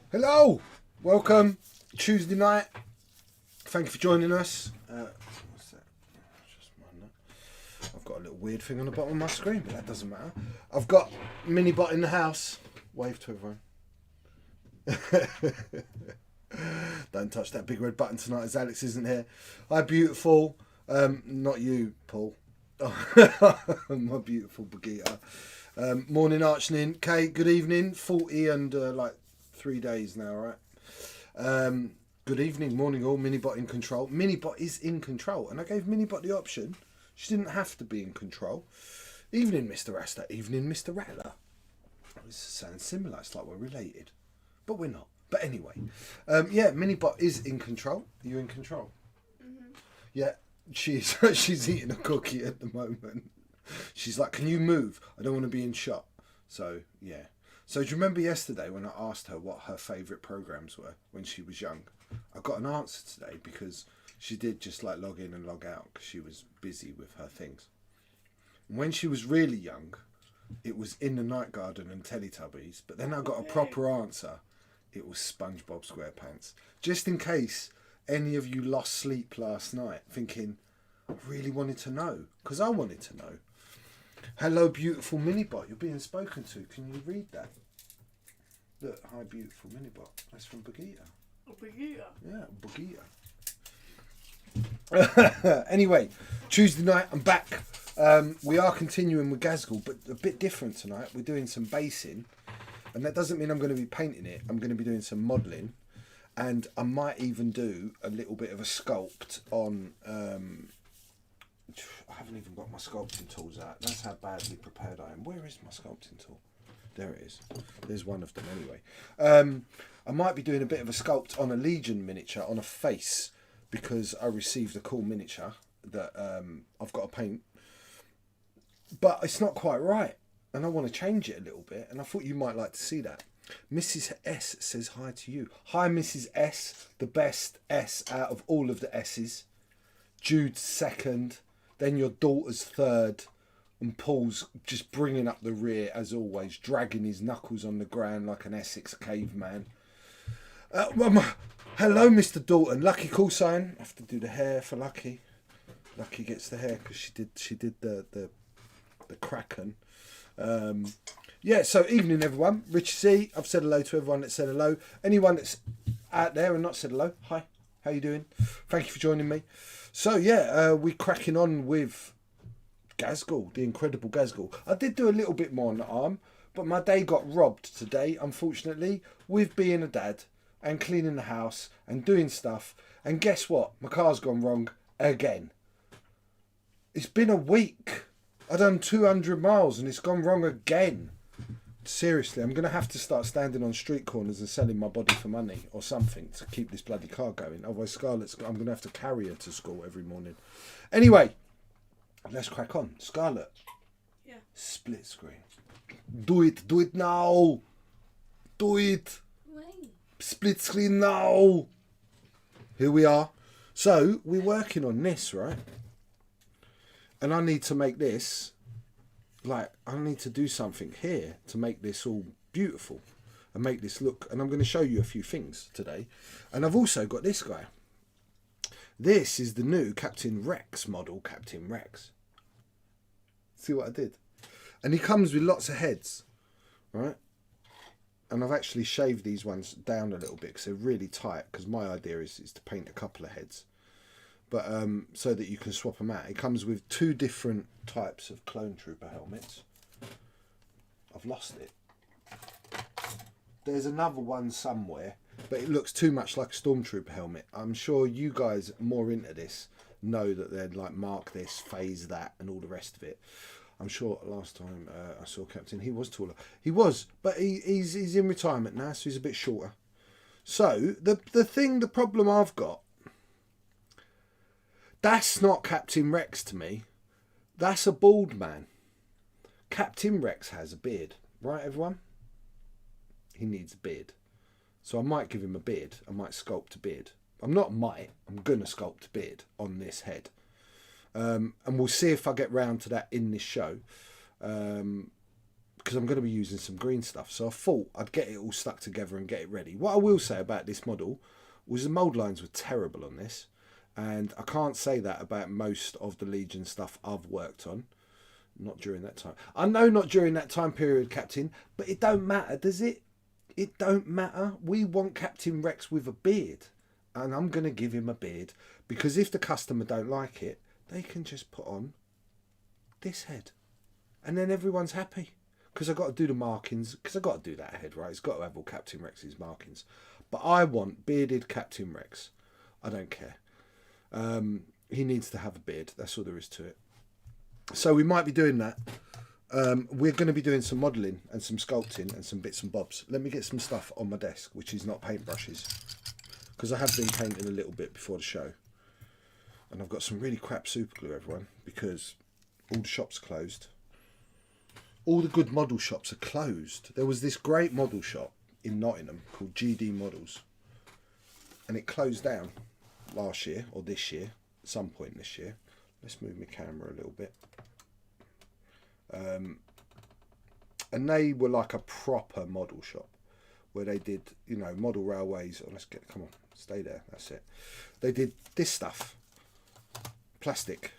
Hello, welcome, Tuesday night. Thank you for joining us. What's that? Just mind that. I've got a little weird thing on the bottom of my screen, but that doesn't matter. I've got Minibot in the house. Wave to everyone. Don't touch that big red button tonight as Alex isn't here. Hi, beautiful. Not you, Paul. My beautiful Brigitte. Morning, Archnin. Kate, good evening. 40 and 3 days now, right? Good evening, morning all. Minibot in control. Minibot is in control, and I gave Minibot the option. She didn't have to be in control. Evening, Mr. Rasta. Evening, Mr. Rattler. It sounds similar. It's like we're related, but we're not. But anyway, yeah, Minibot is in control. Are you in control? Mm-hmm. Yeah, she's eating a cookie at the moment. She's like, "Can you move? I don't want to be in shot." So yeah. So do you remember yesterday when I asked her what her favourite programmes were when she was young? I got an answer today because she did just like log in and log out because she was busy with her things. When she was really young, it was In the Night Garden and Teletubbies. But then I got a proper answer. It was SpongeBob SquarePants. Just in case any of you lost sleep last night thinking, I really wanted to know. Because I wanted to know. Hello, beautiful Minibot. You're being spoken to. Can you read that? Look, hi, beautiful Minibot. That's from Brigitte. Oh, Brigitte. Yeah, Brigitte. Anyway, Tuesday night, I'm back. We are continuing with Gazgul, but a bit different tonight. We're doing some basing, and that doesn't mean I'm going to be painting it. I'm going to be doing some modelling, and I might even do a little bit of a sculpt on... I haven't even got my sculpting tools out. That's how badly prepared I am. Where is my sculpting tool? There it is. There's one of them anyway. I might be doing a bit of a sculpt on a Legion miniature, on a face, because I received a cool miniature that I've got to paint. But it's not quite right, and I want to change it a little bit, and I thought you might like to see that. Mrs. S says hi to you. Hi, Mrs. S, the best S out of all of the S's. Jude's second, then your daughter's third, and Paul's just bringing up the rear as always, dragging his knuckles on the ground like an Essex caveman. Hello, Mr. Dalton. Lucky call sign. I have to do the hair for Lucky. Lucky gets the hair because she did the Kraken. Yeah, so evening everyone. Richie C. I've said hello to everyone that said hello. Anyone that's out there and not said hello, hi. How you doing? Thank you for joining me. So yeah, we're cracking on with Gazgul, the incredible Gazgul. I did do a little bit more on the arm, but my day got robbed today, unfortunately, with being a dad and cleaning the house and doing stuff. And guess what? My car's gone wrong again. It's been a week. I done 200 miles and it's gone wrong again. Seriously, I'm going to have to start standing on street corners and selling my body for money or something to keep this bloody car going. Otherwise, I'm going to have to carry her to school every morning. Anyway, let's crack on. Scarlett. Yeah. Split screen. Do it now. Do it. Wait. Split screen now. Here we are. So, we're working on this, right? And I need to make this... I need to do something here to make this all beautiful and make this look. And I'm going to show you a few things today. And I've also got this guy. This is the new Captain Rex model, Captain Rex. See what I did? And he comes with lots of heads, right? And I've actually shaved these ones down a little bit because they're really tight. Because my idea is to paint a couple of heads. But so that you can swap them out. It comes with 2 different types of clone trooper helmets. I've lost it. There's another one somewhere, but it looks too much like a stormtrooper helmet. I'm sure you guys more into this know that they'd like mark this, phase that, and all the rest of it. I'm sure last time I saw Captain, he was taller. He was, but he's in retirement now, so he's a bit shorter. So the problem I've got. That's not Captain Rex to me. That's a bald man. Captain Rex has a beard. Right, everyone? He needs a beard. So I might give him a beard. I might sculpt a beard. I'm going to sculpt a beard on this head. And we'll see if I get round to that in this show. because I'm going to be using some green stuff. So I thought I'd get it all stuck together and get it ready. What I will say about this model was the mould lines were terrible on this. And I can't say that about most of the Legion stuff I've worked on. Not during that time. I know not during that time period, Captain, but it don't matter, does it? It don't matter. We want Captain Rex with a beard. And I'm going to give him a beard. Because if the customer don't like it, they can just put on this head. And then everyone's happy. Because I've got to do the markings. Because I've got to do that head, right? It's got to have all Captain Rex's markings. But I want bearded Captain Rex. I don't care. He needs to have a beard. That's all there is to it. So we might be doing that. We're going to be doing some modelling and some sculpting and some bits and bobs. Let me get some stuff on my desk, which is not paintbrushes. Because I have been painting a little bit before the show. And I've got some really crap super glue, everyone, because all the shops are closed. All the good model shops are closed. There was this great model shop in Nottingham called GD Models. And it closed down last year, or this year, at some point this year. Let's move my camera a little bit. And they were like a proper model shop where they did, you know, model railways. Oh, come on, stay there. That's it. They did this stuff, plastic.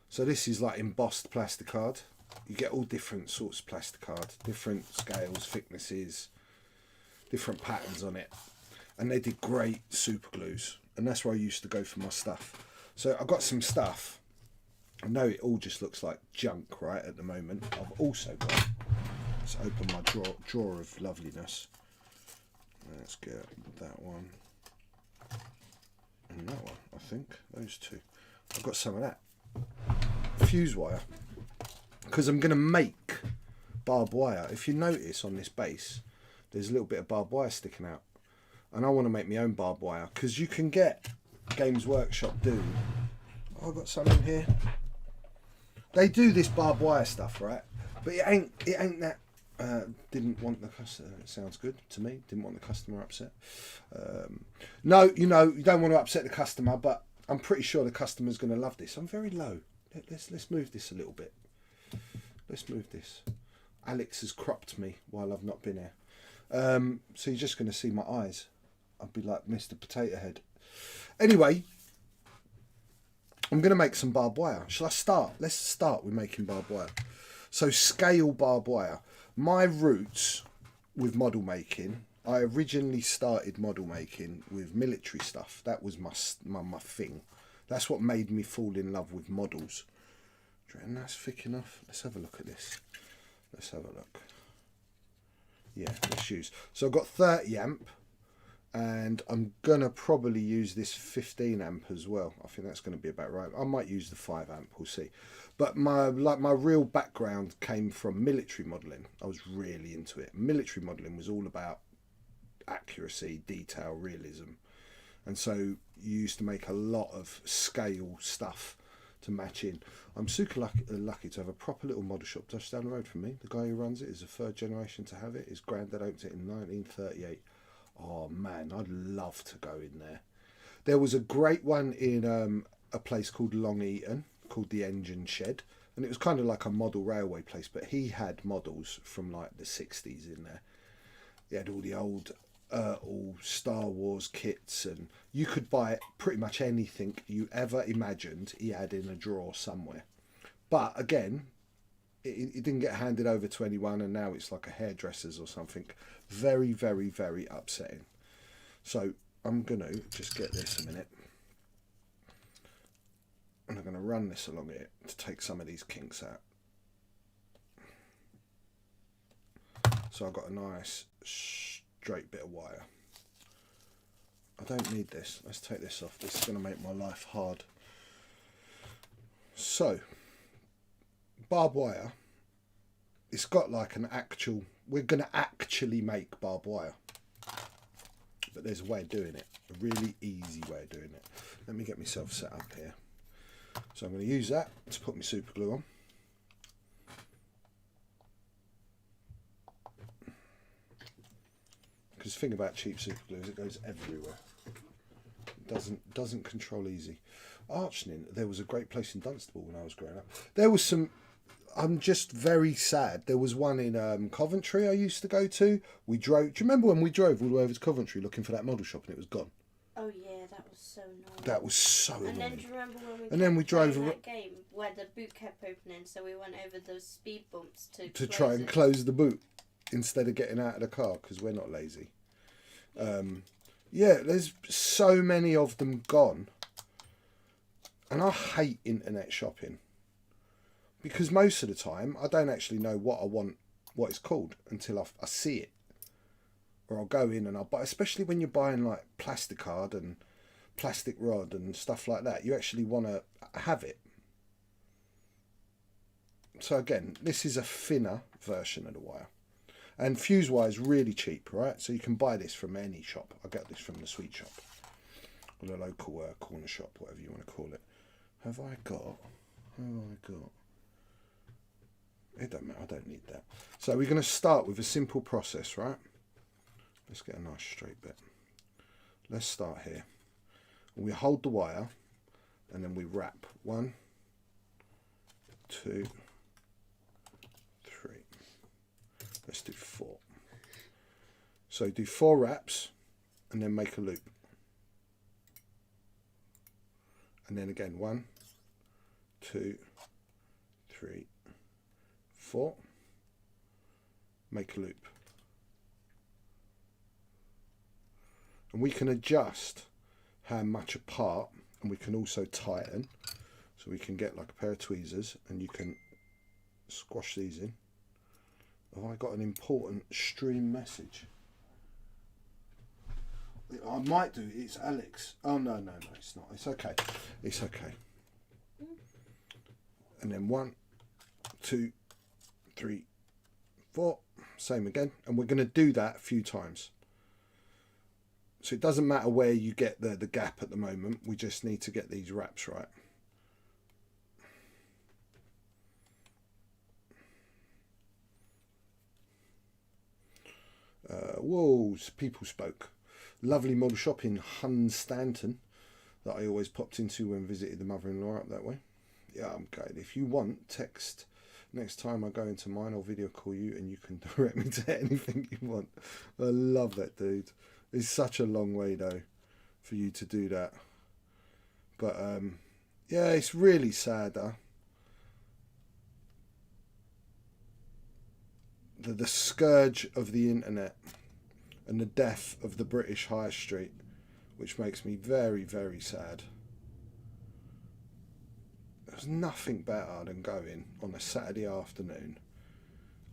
So this is like embossed plasticard. You get all different sorts of plasticard, different scales, thicknesses, different patterns on it. And they did great super glues. And that's where I used to go for my stuff. So I've got some stuff. I know it all just looks like junk right at the moment. I've also got, let's open my drawer of loveliness. Let's get that one and that one, I think, those two. I've got some of that fuse wire because I'm going to make barbed wire. If you notice on this base, there's a little bit of barbed wire sticking out, and I want to make my own barbed wire because you can get Games Workshop do. Oh, I've got some in here. They do this barbed wire stuff, right? But it ain't that. Didn't want the customer. It sounds good to me. Didn't want the customer upset. No, you know, you don't want to upset the customer, but I'm pretty sure the customer's going to love this. I'm very low. Let's move this a little bit. Let's move this. Alex has cropped me while I've not been here. So you're just going to see my eyes. I'll be like Mr. Potato Head. Anyway, I'm going to make some barbed wire. Shall I start? Let's start with making barbed wire. So scale barbed wire. My roots with model making, I originally started model making with military stuff. That was my thing. That's what made me fall in love with models. Do you reckon that's thick enough? Let's have a look at this. Let's have a look. Yeah, let's use. So I've got 30 amp. And I'm going to probably use this 15 amp as well. I think that's going to be about right. I might use the 5 amp, we'll see. But my real background came from military modelling. I was really into it. Military modelling was all about accuracy, detail, realism. And so you used to make a lot of scale stuff to match in. I'm super lucky to have a proper little model shop just down the road from me. The guy who runs it is the third generation to have it. His granddad opened it in 1938. Oh man, I'd love to go in there. There was a great one in a place called Long Eaton, called the Engine Shed, and it was kind of like a model railway place, but he had models from like the 60s in there. He had all the old all Star Wars kits, and you could buy pretty much anything you ever imagined he had in a drawer somewhere. But again, it didn't get handed over to anyone, and now it's like a hairdresser's or something. Very, very, very upsetting. So I'm going to just get this a minute. And I'm going to run this along it to take some of these kinks out. So I've got a nice straight bit of wire. I don't need this. Let's take this off. This is going to make my life hard. So barbed wire, it's got like an actual, we're going to actually make barbed wire, but there's a way of doing it, a really easy way of doing it. Let me get myself set up here. So I'm going to use that to put my super glue on. Because the thing about cheap super glue is it goes everywhere. It doesn't control easy. Archning, there was a great place in Dunstable when I was growing up. There was some, I'm just very sad. There was one in Coventry I used to go to. We drove. Do you remember when we drove all the way over to Coventry looking for that model shop and it was gone? Oh yeah, that was so annoying. That was so annoying. And then do you remember when we and then we drove that game where the boot kept opening, so we went over those speed bumps to try and close the boot instead of getting out of the car because we're not lazy. Yeah, there's so many of them gone. And I hate internet shopping. Because most of the time, I don't actually know what I want, what it's called, until I see it. Or I'll go in and I'll buy, especially when you're buying like plastic card and plastic rod and stuff like that. You actually want to have it. So again, this is a thinner version of the wire. And fuse wire is really cheap, right? So you can buy this from any shop. I get this from the sweet shop. Or the local corner shop, whatever you want to call it. Have I got... It don't matter, I don't need that. So we're going to start with a simple process, right? Let's get a nice straight bit. Let's start here. We hold the wire and then we wrap 1, 2, 3. Let's do 4. So do 4 wraps and then make a loop. And then again 1, 2, 3, 4. Make a loop. And we can adjust how much apart, and we can also tighten. So we can get like a pair of tweezers and you can squash these in. Have I got an important stream message? I might do. It's Alex. Oh no, it's not. It's okay. It's okay. And then 1, 2, 3, 4. Same again. And we're going to do that a few times. So it doesn't matter where you get the gap at the moment. We just need to get these wraps right. Whoa, people spoke. Lovely model shop in Hunstanton that I always popped into when visited the mother-in-law up that way. Yeah, I'm good. If you want, text next time I go into mine, I'll video call you and you can direct me to anything you want. I love that, dude. It's such a long way though for you to do that. But yeah, it's really sad. The scourge of the internet and the death of the British High Street, which makes me very, very sad. There's nothing better than going on a Saturday afternoon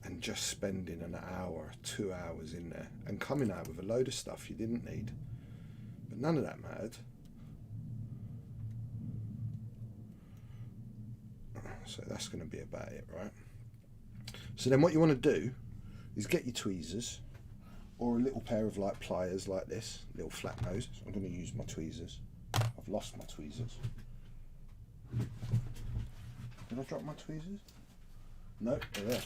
and just spending an hour, 2 hours in there and coming out with a load of stuff you didn't need. But none of that mattered. So that's going to be about it, right? So then what you want to do is get your tweezers or a little pair of like pliers like this, little flat nose. I'm going to use my tweezers. I've lost my tweezers. Did I drop my tweezers? No, they're there.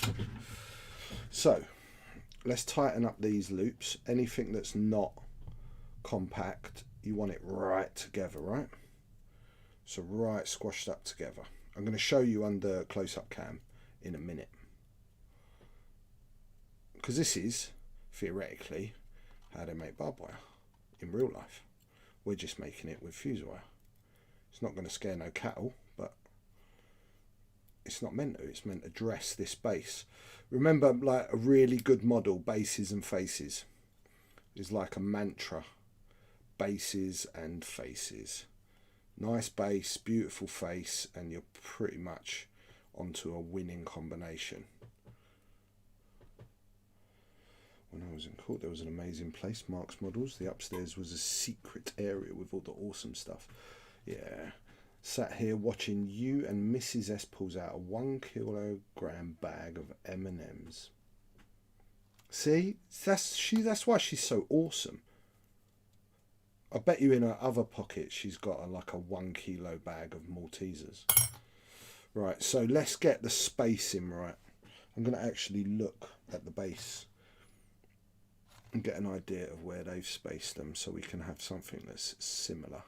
So let's tighten up these loops. Anything that's not compact, you want it right together, right? So right squashed up together. I'm going to show you under close-up cam in a minute. Because this is, theoretically, how they make barbed wire in real life. We're just making it with fuse wire. It's not going to scare no cattle, but it's not meant to. It's meant to dress this base. Remember, like a really good model, bases and faces, is like a mantra. Bases and faces. Nice base, beautiful face, and you're pretty much onto a winning combination. When I was in court, there was an amazing place, Mark's Models. The upstairs was a secret area with all the awesome stuff. Yeah. Sat here watching you and Mrs. S pulls out a 1 kilogram bag of M&Ms. See? That's why she's so awesome. I bet you in her other pocket she's got like a 1 kilo bag of Maltesers. Right, so let's get the spacing right. I'm going to actually look at the base and get an idea of where they've spaced them so we can have something that's similar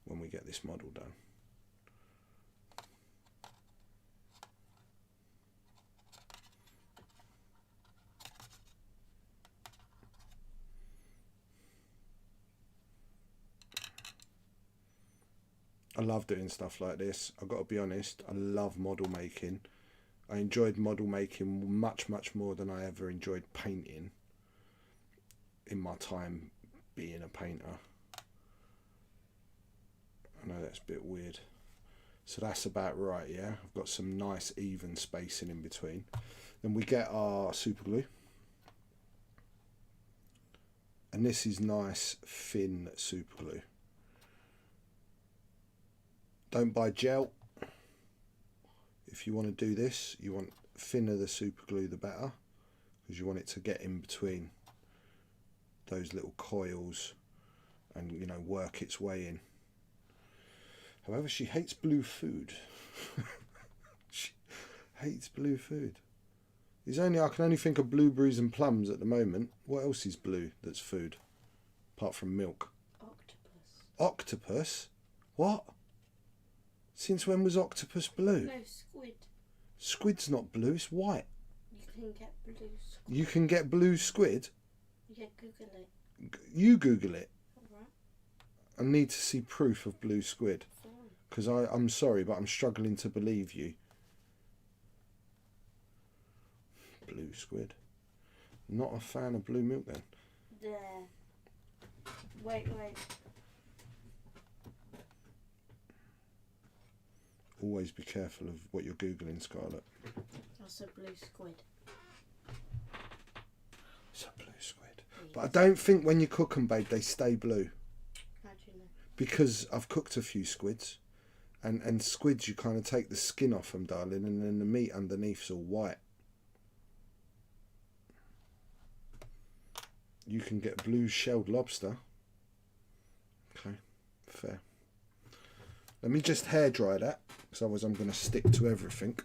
when we get this model done. I love doing stuff like this. I've got to be honest, I love model making. I enjoyed model making much more than I ever enjoyed painting in my time being a painter. I know that's a bit weird. So that's about right, yeah? I've got some nice even spacing in between. Then we get our super glue. And this is nice thin super glue. Don't buy gel. If you want to do this, you want thinner the super glue the better, because you want it to get in between those little coils and, you know, work its way in. However, she hates blue food. She hates blue food. I can only think of blueberries and plums at the moment. What else is blue that's food? Apart from milk. Octopus. Octopus? What? Since when was octopus blue? No, squid. Squid's not blue, it's white. You can get blue squid. You can get blue squid? Yeah, Google it. You Google it. Alright. I need to see proof of blue squid. Because I'm sorry, but I'm struggling to believe you. Blue squid. Not a fan of blue milk then. There. Wait. Always be careful of what you're Googling, Scarlett. That's a blue squid. It's a blue squid. But I don't think when you cook them, babe, they stay blue. How do you know? Because I've cooked a few squids. And squids, you kind of take the skin off them, darling, and then the meat underneath's all white. You can get blue shelled lobster. Okay, fair. Let me just hair dry that, because otherwise I'm going to stick to everything.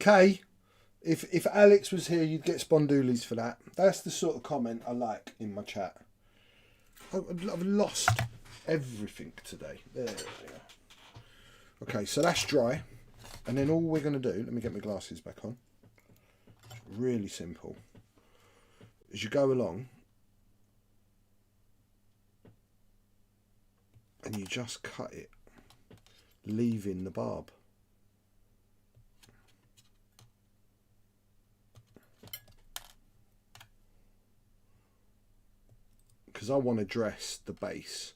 Okay, if Alex was here, you'd get spondoolies for that. That's the sort of comment I like in my chat. I've lost everything today. There we go. Okay, so that's dry. And then all we're going to do, let me get my glasses back on. Really simple. As you go along, and you just cut it, leaving the barb. Because I want to dress the base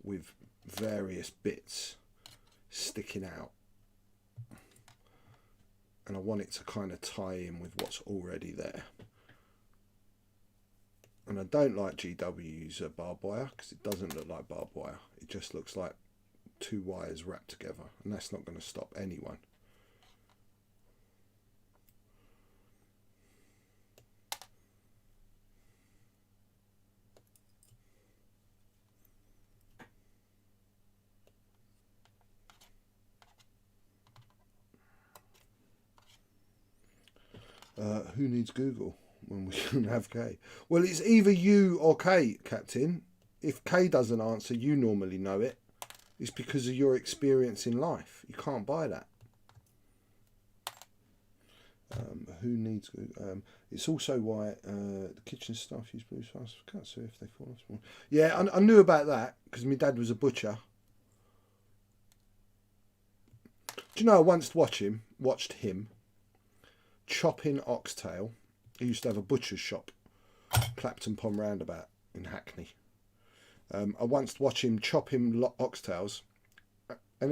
with various bits sticking out, and I want it to kind of tie in with what's already there. And I don't like GW's barbed wire, because it doesn't look like barbed wire. It just looks like two wires wrapped together, and that's not going to stop anyone. Who needs Google when we can have Kay? Well, it's either you or Kay, Captain. If Kay doesn't answer, you normally know it. It's because of your experience in life. You can't buy that. Who needs Google? It's also why the kitchen staff use blue sauce. I can't see if they fall off. Yeah, I knew about that because my dad was a butcher. Do you know I once watched him chopping oxtail. He used to have a butcher's shop, Clapton Pond Roundabout in Hackney. I once watched him chopping oxtails, and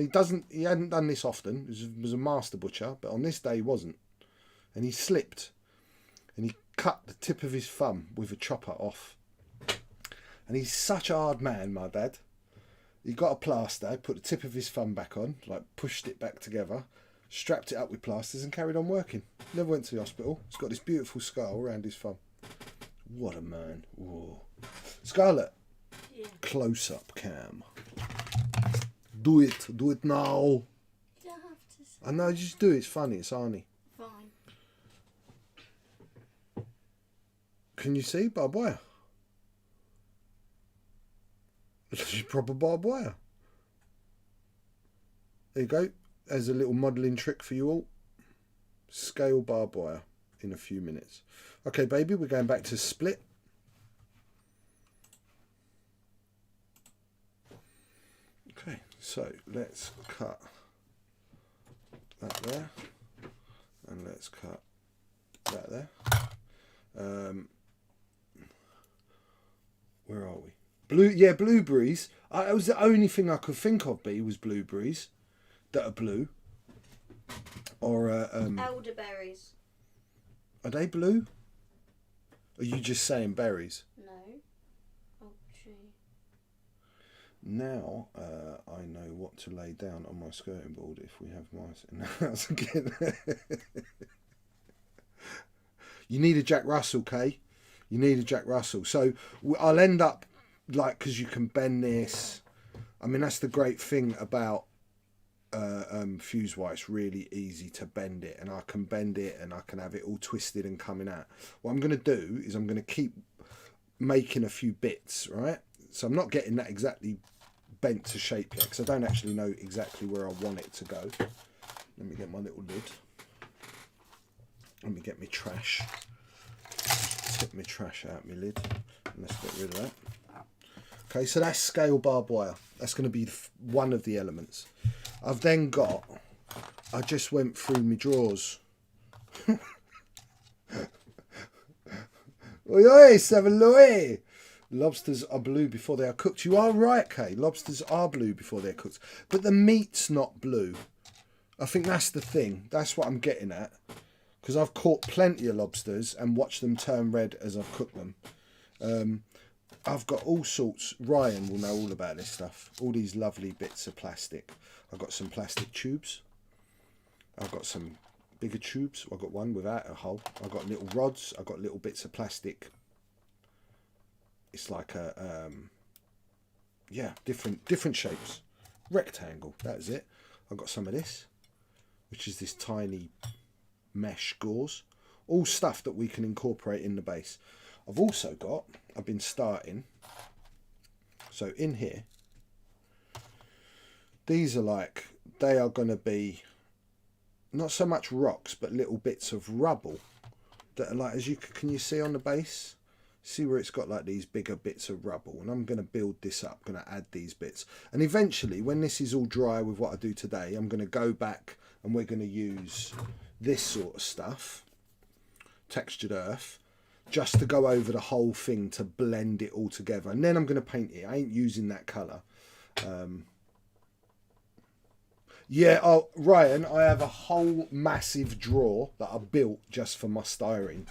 he hadn't done this often. He was a master butcher, but on this day he wasn't, and he slipped, and he cut the tip of his thumb with a chopper off. And he's such a hard man, my dad. He got a plaster, put the tip of his thumb back on, like pushed it back together, strapped it up with plasters and carried on working. Never went to the hospital. He's got this beautiful scar around his thumb. What a man. Whoa. Scarlett, Yeah. close up cam. Do it now. You don't have to say. I know, just do it. It's funny. It's Arnie. Fine. Can you see barbed wire? This is proper barbed wire. There you go. There's a little modelling trick for you all. Scale barbed wire in a few minutes. Okay, baby, we're going back to split. Okay, so let's cut that there, and let's cut that there. Where are we? Blueberries. It was the only thing I could think of. Was blueberries that are blue, or elderberries. Are they blue? Or are you just saying berries? No. Oh, tree. Now I know what to lay down on my skirting board if we have mice in the house again. You need a Jack Russell, Kay. You need a Jack Russell. So I'll end up like, because you can bend this. I mean, that's the great thing about fuse wire. It's really easy to bend it, and I can bend it and I can have it all twisted and coming out. What I'm going to do is I'm going to keep making a few bits, right? So I'm not getting that exactly bent to shape yet, because I don't actually know exactly where I want it to go. Let me get my little lid. Let me get my trash. Tip my trash out my lid, and let's get rid of that. Okay, so that's scale barbed wire. That's going to be one of the elements. I've then got, I just went through my drawers. Oi, oi, savaloi. Lobsters are blue before they are cooked. You are right, Kay. Lobsters are blue before they're cooked. But the meat's not blue. I think that's the thing. That's what I'm getting at. Because I've caught plenty of lobsters and watched them turn red as I've cooked them. I've got all sorts. Ryan will know all about this stuff. All these lovely bits of plastic. I've got some plastic tubes. I've got some bigger tubes. I've got one without a hole. I've got little rods. I've got little bits of plastic. It's like a, yeah, different shapes. Rectangle, that's it. I've got some of this, which is this tiny mesh gauze. All stuff that we can incorporate in the base. I've also got, I've been starting, so in here, these are like, they are going to be not so much rocks, but little bits of rubble that are like, as you can you see on the base? See where it's got like these bigger bits of rubble, and I'm going to build this up, going to add these bits, and eventually when this is all dry with what I do today, I'm going to go back and we're going to use this sort of stuff, textured earth, just to go over the whole thing to blend it all together, and then I'm going to paint it. I ain't using that colour. Yeah, oh, Ryan, I have a whole massive drawer that I built just for my styrene,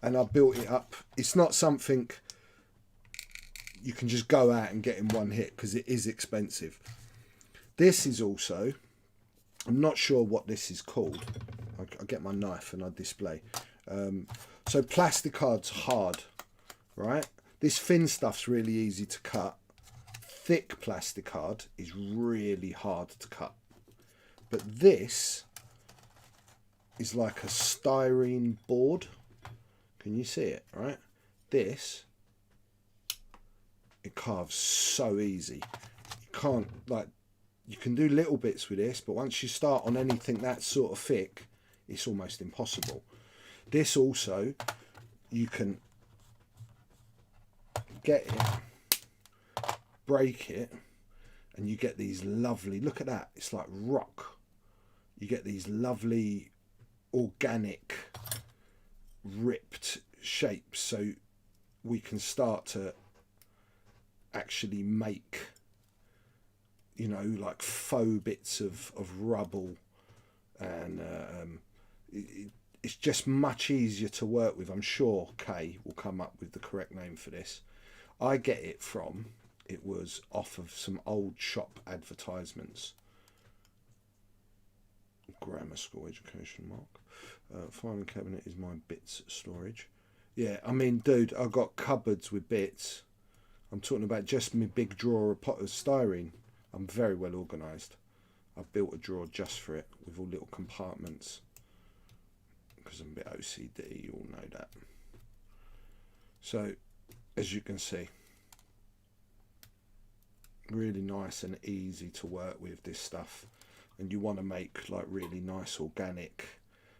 and I built it up. It's not something you can just go out and get in one hit, because it is expensive. This is also, I'm not sure what this is called. I get my knife and I display. So plastic card's hard, right? This thin stuff's really easy to cut. Thick plastic card is really hard to cut. But this is like a styrene board. Can you see it, right? This, it carves so easy. You can't, like, you can do little bits with this, but once you start on anything that sort of thick, it's almost impossible. This also, you can get it, break it, and you get these lovely, look at that, it's like rock. You get these lovely organic ripped shapes, so we can start to actually make, you know, like faux bits of rubble, and it's just much easier to work with. I'm sure Kay will come up with the correct name for this. I get it from, it was off of some old shop advertisements. Grammar school education mark. Filing cabinet is my bits storage. Yeah, I mean, dude, I've got cupboards with bits. I'm talking about just my big drawer of pot of styrene. I'm very well organised. I've built a drawer just for it with all little compartments, because I'm a bit OCD, you all know that. So, as you can see, Really nice and easy to work with, this stuff. And you want to make like really nice organic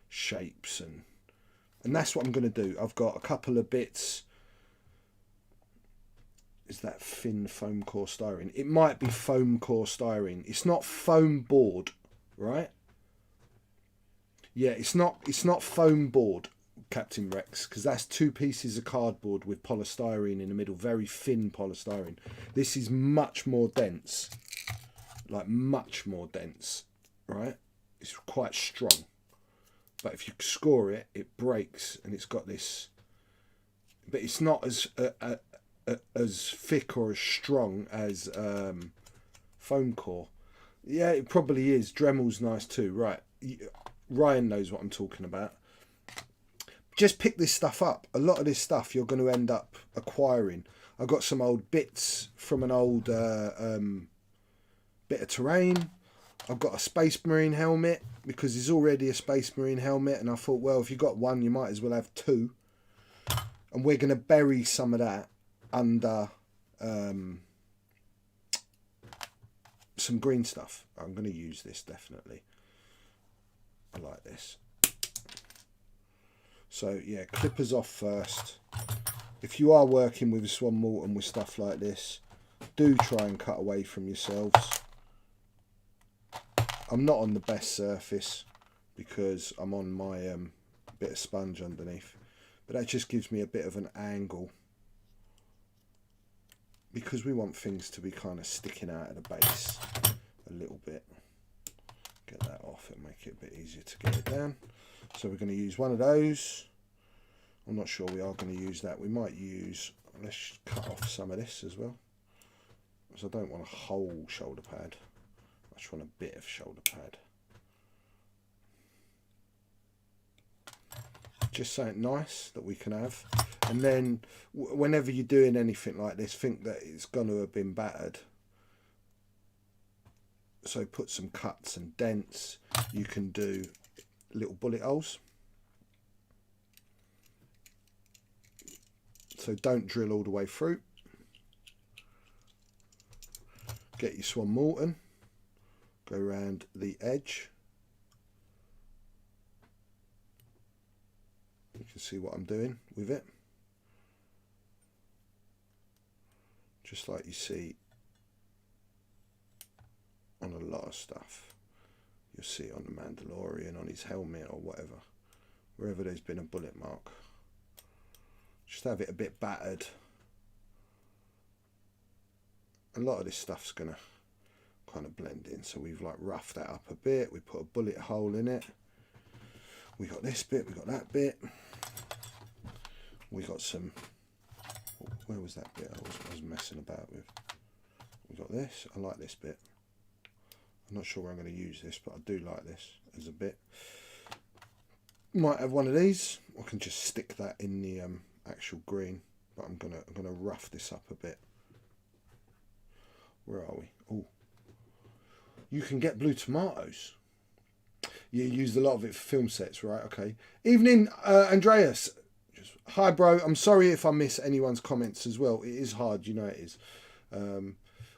shapes, and that's what I'm going to do. I've got a couple of bits. Is that thin foam core styrene? It might be foam core styrene. It's not foam board, right? Yeah, it's not foam board, Captain Rex, because that's 2 pieces of cardboard with polystyrene in the middle, very thin polystyrene. This is much more dense, like much more dense, right? It's quite strong, but if you score it, it breaks, and it's got this, but it's not as thick or as strong as foam core. Yeah, it probably is. Dremel's nice too, right? Ryan knows what I'm talking about. Just pick this stuff up. A lot of this stuff you're going to end up acquiring. I've got some old bits from an old bit of terrain. I've got a Space Marine helmet because there's already a Space Marine helmet, and I thought, well, if you got one, you might as well have 2. And we're going to bury some of that under some green stuff. I'm going to use this definitely. I like this. So yeah, clippers off first. If you are working with a Swan Morton with stuff like this, do try and cut away from yourselves. I'm not on the best surface because I'm on my bit of sponge underneath, but that just gives me a bit of an angle, because we want things to be kind of sticking out of the base a little bit. Get that off and make it a bit easier to get it down. So we're going to use one of those. I'm not sure we are going to use that. We might use, let's cut off some of this as well, because I don't want a whole shoulder pad. I just want a bit of shoulder pad. Just something nice that we can have. And then whenever you're doing anything like this, think that it's going to have been battered. So put some cuts and dents. You can do little bullet holes. So don't drill all the way through. Get your Swan Morton. Go around the edge. You can see what I'm doing with it. Just like you see on a lot of stuff. You'll see it on the Mandalorian, on his helmet or whatever. Wherever there's been a bullet mark. Just have it a bit battered. A lot of this stuff's going to kind of blend in. So we've like roughed that up a bit. We put a bullet hole in it. We got this bit, we got that bit. We got some, where was that bit I was messing about with? We got this, I like this bit. I'm not sure where I'm going to use this, but I do like this as a bit. Might have one of these. I can just stick that in the actual green, but I'm gonna rough this up a bit. Where are we? Oh, you can get blue tomatoes. You used a lot of it for film sets, right? Okay. Evening, Andreas. Hi, bro. I'm sorry if I miss anyone's comments as well. It is hard, you know it is.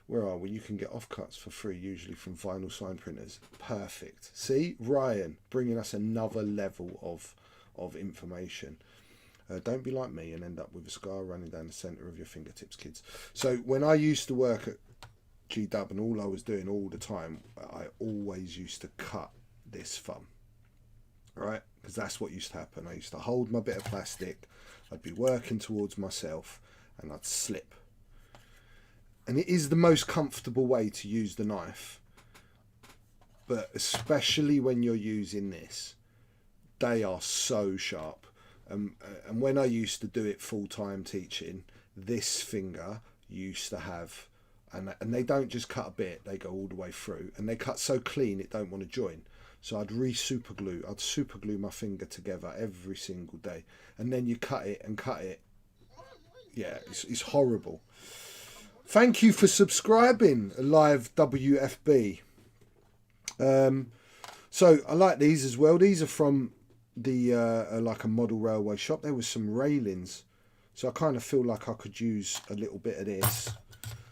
Where are we? You can get offcuts for free, usually from vinyl sign printers. Perfect. See, Ryan bringing us another level of information. Don't be like me and end up with a scar running down the centre of your fingertips, kids. So when I used to work at G-Dub, and all I was doing all the time, I always used to cut this thumb, right? Because that's what used to happen. I used to hold my bit of plastic, I'd be working towards myself, and I'd slip. And it is the most comfortable way to use the knife, but especially when you're using this, they are so sharp. And when I used to do it full-time teaching, this finger used to have, and they don't just cut a bit, they go all the way through, and they cut so clean it don't want to join. So I'd I'd super glue my finger together every single day, and then you cut it and cut it. Yeah, it's horrible. Thank you for subscribing, live WFB. So I like these as well. These are from the like a model railway shop. There was some railings, so I kind of feel like I could use a little bit of this.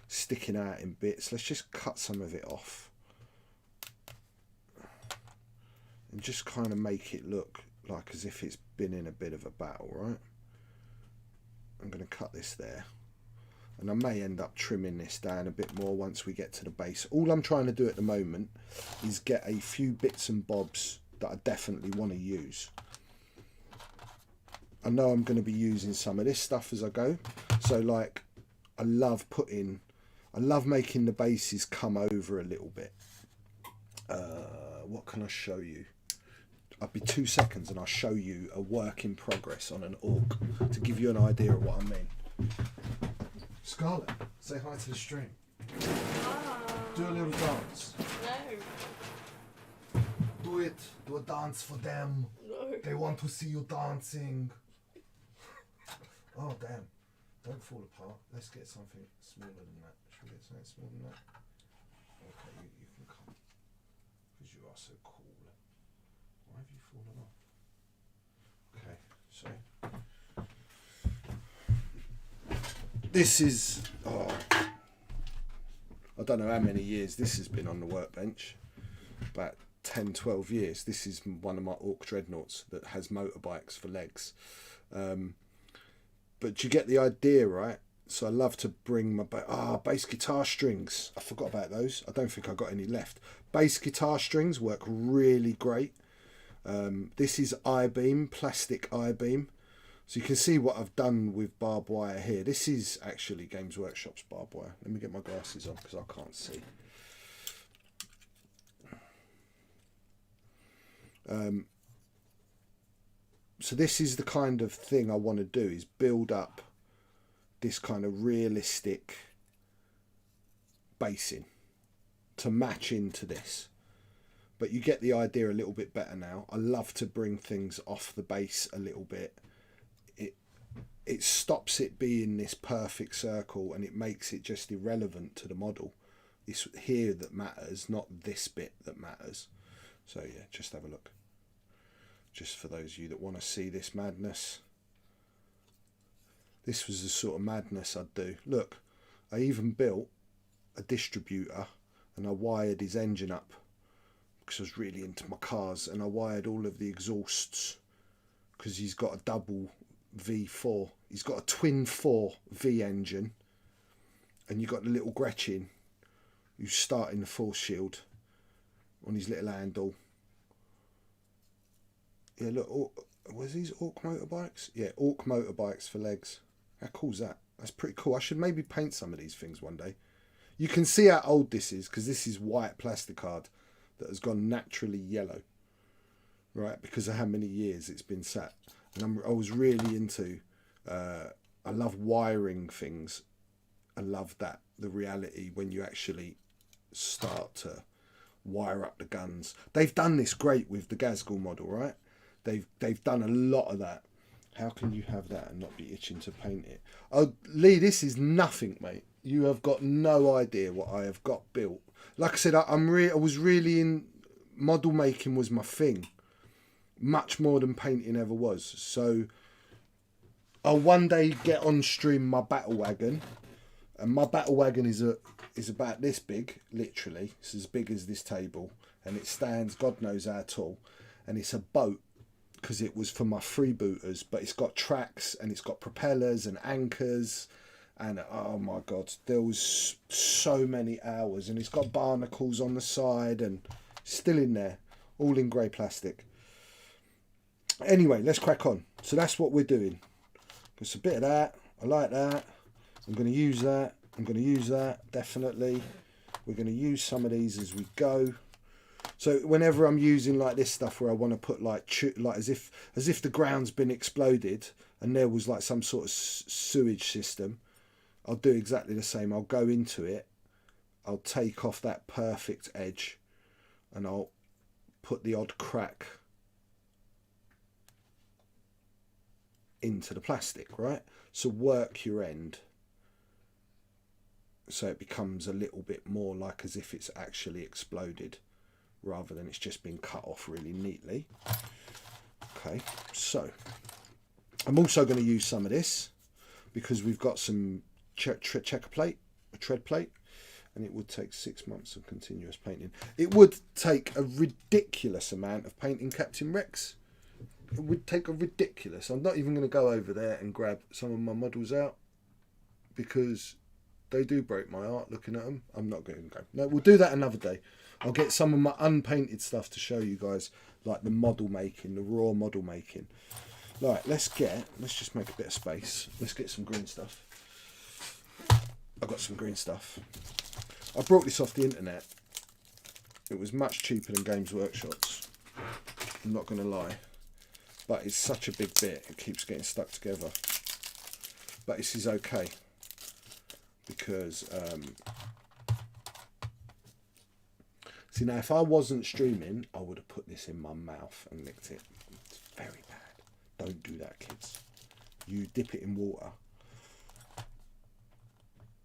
sticking out in bits. Let's just cut some of it off and just kind of make it look like as if it's been in a bit of a battle, right? I'm going to cut this there, and I may end up trimming this down a bit more once we get to the base. All I'm trying to do at the moment is get a few bits and bobs that I definitely want to use. I know I'm going to be using some of this stuff as I go, so like I love making the bases come over a little bit. What can I show you? I'll be 2 seconds and I'll show you a work in progress on an orc to give you an idea of what I mean. Scarlett, say hi to the stream. Do a little dance. No. Do it. Do a dance for them. No. They want to see you dancing. Oh, damn. Don't fall apart. Let's get something smaller than that. Should we get something smaller than that? Okay, you can come. Because you are so cool. Why have you fallen off? Okay, so this is, I don't know how many years this has been on the workbench. About 10, 12 years. This is one of my Orc Dreadnoughts that has motorbikes for legs. But you get the idea, right? So I love to bring my bass guitar strings. I forgot about those. I don't think I got any left. Bass guitar strings work really great. This is I-beam, plastic I-beam. So you can see what I've done with barbed wire here. This is actually Games Workshop's barbed wire. Let me get my glasses on because I can't see. So this is the kind of thing I want to do, is build up this kind of realistic basing to match into this. But you get the idea a little bit better now. I love to bring things off the base a little bit. It stops it being this perfect circle and it makes it just irrelevant to the model. It's here that matters, not this bit that matters. So yeah, just have a look. Just for those of you that want to see this madness. This was the sort of madness I'd do. Look, I even built a distributor and I wired his engine up because I was really into my cars, and I wired all of the exhausts because he's got a double V4. He's got a twin 4 V engine, and you've got the little Gretchen who's starting the force shield on his little handle. Yeah, look, was these Orc motorbikes? Yeah, Orc motorbikes for legs. How cool is that? That's pretty cool. I should maybe paint some of these things one day. You can see how old this is because this is white plasticard that has gone naturally yellow, right? Because of how many years it's been sat. And I was really into, I love wiring things. I love that, the reality when you actually start to wire up the guns. They've done this great with the Gazgul model, right? They've done a lot of that. How can you have that and not be itching to paint it? Oh, Lee, this is nothing, mate. You have got no idea what I have got built. Like I said, I was really in model making was my thing, much more than painting ever was. So I'll one day get on stream my battle wagon, and my battle wagon is about this big, literally. It's as big as this table, and it stands God knows how tall, and it's a boat because it was for my freebooters, but it's got tracks and it's got propellers and anchors, and oh my god, there was so many hours, and it's got barnacles on the side and still in there, all in grey plastic. Anyway, let's crack on. So that's what we're doing. Just a bit of that. I like that. I'm going to use that. I'm going to use that, definitely. We're going to use some of these as we go. So whenever I'm using like this stuff where I want to put like as if the ground's been exploded and there was like some sort of sewage system, I'll do exactly the same. I'll go into it, I'll take off that perfect edge, and I'll put the odd crack into the plastic, right? So work your end so it becomes a little bit more like as if it's actually exploded rather than it's just been cut off really neatly. Okay, so I'm also going to use some of this because we've got some checker plate a tread plate, and it would take 6 months of continuous painting. It would take a ridiculous amount of painting, Captain Rex. It would take a ridiculous. I'm not even going to go over there and grab some of my models out because they do break my heart looking at them. I'm not going to go. No, we'll do that another day. I'll get some of my unpainted stuff to show you guys, like the model making, the raw model making. Right, let's just make a bit of space. Let's get some green stuff. I've got some green stuff. I brought this off the internet. It was much cheaper than Games Workshop's. I'm not going to lie. But it's such a big bit, it keeps getting stuck together. But this is okay. Because, see now if I wasn't streaming, I would have put this in my mouth and licked it. It's very bad. Don't do that, kids. You dip it in water.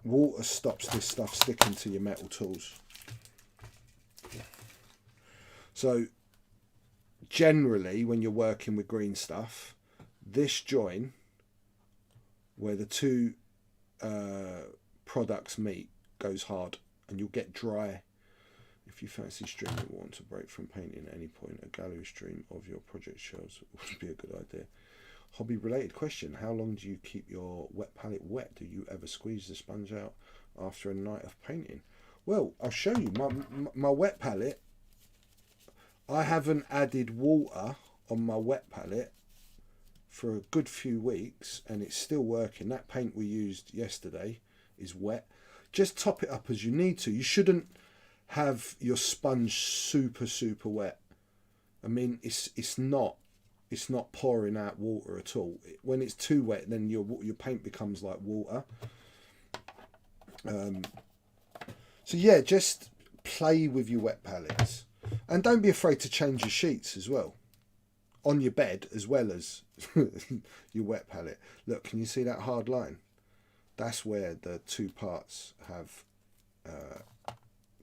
Water stops this stuff sticking to your metal tools. So generally when you're working with green stuff, this join where the two products meet goes hard, and you'll get dry. If you fancy streaming or want to break from painting at any point, a gallery stream of your project shells would be a good idea. Hobby related question: how long do you keep your wet palette wet? Do you ever squeeze the sponge out after a night of painting? Well, I'll show you my wet palette. I haven't added water on my wet palette for a good few weeks, and it's still working. That paint we used yesterday is wet. Just top it up as you need to. You shouldn't have your sponge super wet. I mean, it's not pouring out water at all. When it's too wet, then your paint becomes like water. So yeah, just play with your wet palettes, and don't be afraid to change your sheets as well on your bed as well as your wet palette. Look, can you see that hard line? That's where the two parts have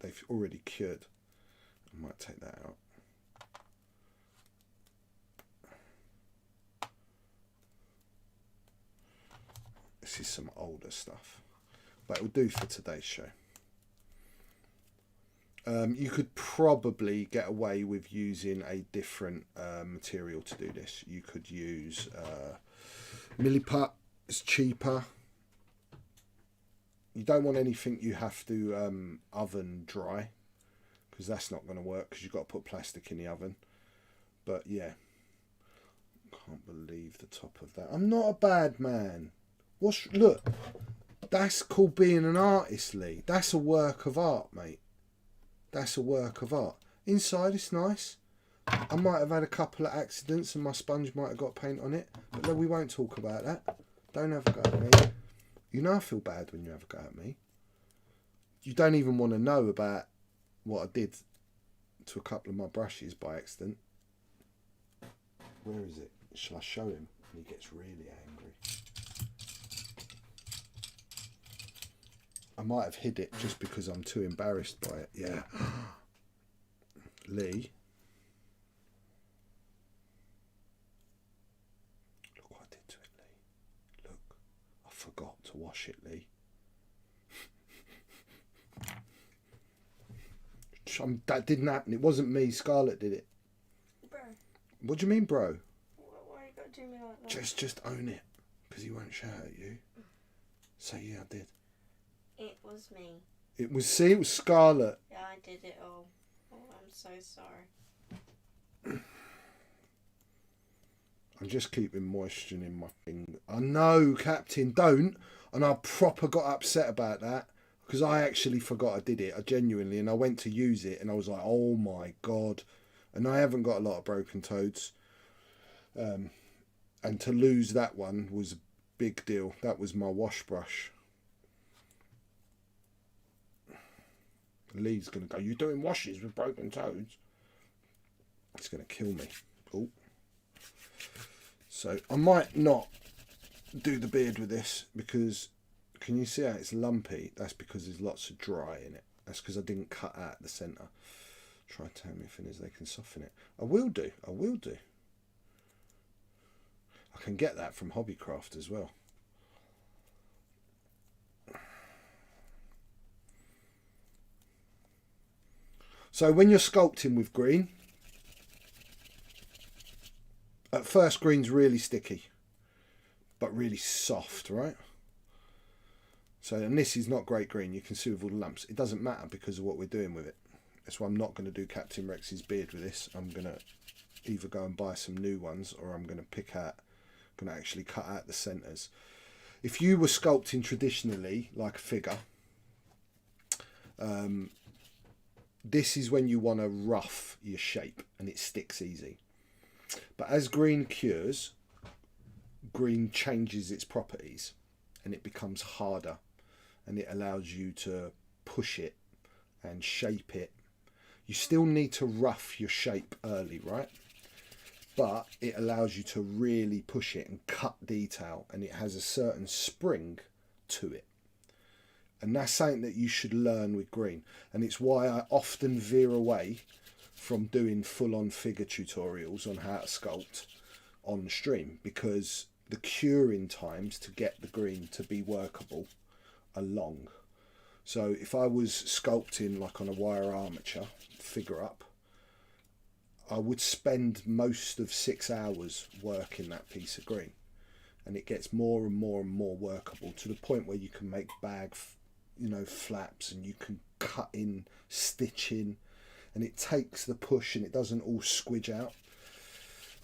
they've already cured. I might take that out. This is some older stuff, but it will do for today's show. You could probably get away with using a different material to do this. You could use Milliput. It's cheaper. You don't want anything you have to oven dry, because that's not going to work, because you've got to put plastic in the oven. But yeah, can't believe the top of that. I'm not a bad man. Look, that's called being an artist, Lee. That's a work of art, mate. That's a work of art. Inside it's nice. I might have had a couple of accidents and my sponge might have got paint on it, but no, we won't talk about that. Don't have a go at me. You know I feel bad when you have a go at me. You don't even want to know about what I did to a couple of my brushes by accident. Where is it? Shall I show him? He gets really angry. I might have hid it just because I'm too embarrassed by it. Yeah. Lee. Look what I did to it, Lee. Look. I forgot to wash it, Lee. That didn't happen. It wasn't me. Scarlett did it. Bro. What do you mean, bro? Why you got to do me like that? Just own it. Because he won't shout at you. Say, yeah, I did. It was me. It was Scarlett. Yeah, I did it all. Oh, I'm so sorry. I'm just keeping moisture in my finger. I know, Captain, don't. And I proper got upset about that, because I actually forgot I did it. I genuinely, and I went to use it and I was like, oh my God. And I haven't got a lot of broken toads. And to lose that one was a big deal. That was my wash brush. Lee's going to go, you're doing washes with broken toads. It's going to kill me. Oh. So I might not do the beard with this, because can you see how it's lumpy? That's because there's lots of dry in it. That's because I didn't cut out the centre. Try to tell me thinners, they can soften it. I will do. I can get that from Hobbycraft as well. So when you're sculpting with green, at first green's really sticky, but really soft, right? So, and this is not great green. You can see with all the lumps. It doesn't matter because of what we're doing with it. That's why I'm not going to do Captain Rex's beard with this. I'm going to either go and buy some new ones, or I'm going to actually cut out the centres. If you were sculpting traditionally like a figure, this is when you want to rough your shape and it sticks easy. But as green cures, green changes its properties and it becomes harder, and it allows you to push it and shape it. You still need to rough your shape early, right? But it allows you to really push it and cut detail, and it has a certain spring to it. And that's something that you should learn with green. And it's why I often veer away from doing full-on figure tutorials on how to sculpt on stream, because the curing times to get the green to be workable are long. So if I was sculpting like on a wire armature figure up, I would spend most of 6 hours working that piece of green, and it gets more and more and more workable to the point where you can make bag, flaps, and you can cut in, stitch in, and it takes the push and it doesn't all squidge out.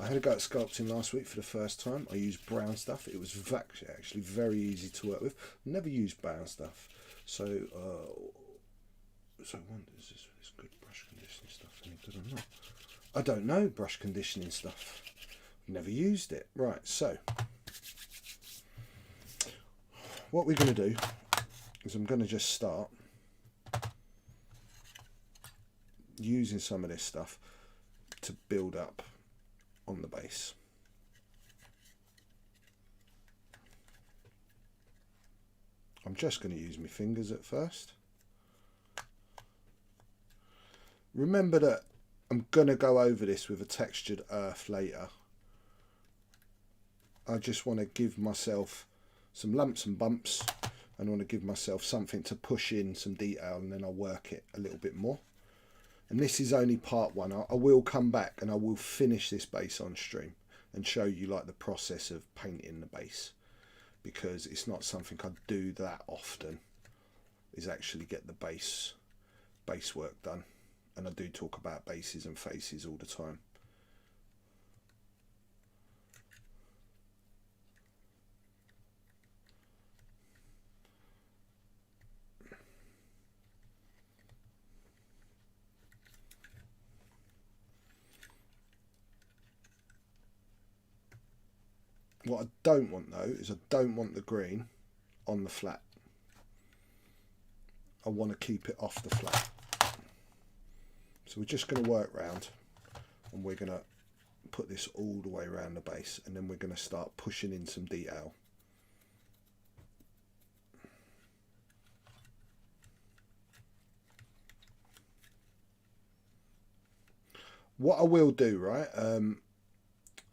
I had a go at sculpting last week for the first time. I used brown stuff. It was actually very easy to work with. Never used brown stuff. So I wonder, is this good brush conditioning stuff any good or not? I don't know brush conditioning stuff. Never used it. Right, so what we're going to do is I'm going to just start using some of this stuff to build up on the base. I'm just going to use my fingers at first. Remember that I'm going to go over this with a textured earth later. I just want to give myself some lumps and bumps, and I want to give myself something to push in some detail, and then I'll work it a little bit more. And this is only part one. I will come back and I will finish this base on stream and show you like the process of painting the base, because it's not something I do that often, is actually get the base work done. And I do talk about bases and faces all the time. What I don't want though is I don't want the green on the flat. I want to keep it off the flat. So we're just going to work round, and we're going to put this all the way around the base, and then we're going to start pushing in some detail. What I will do, right,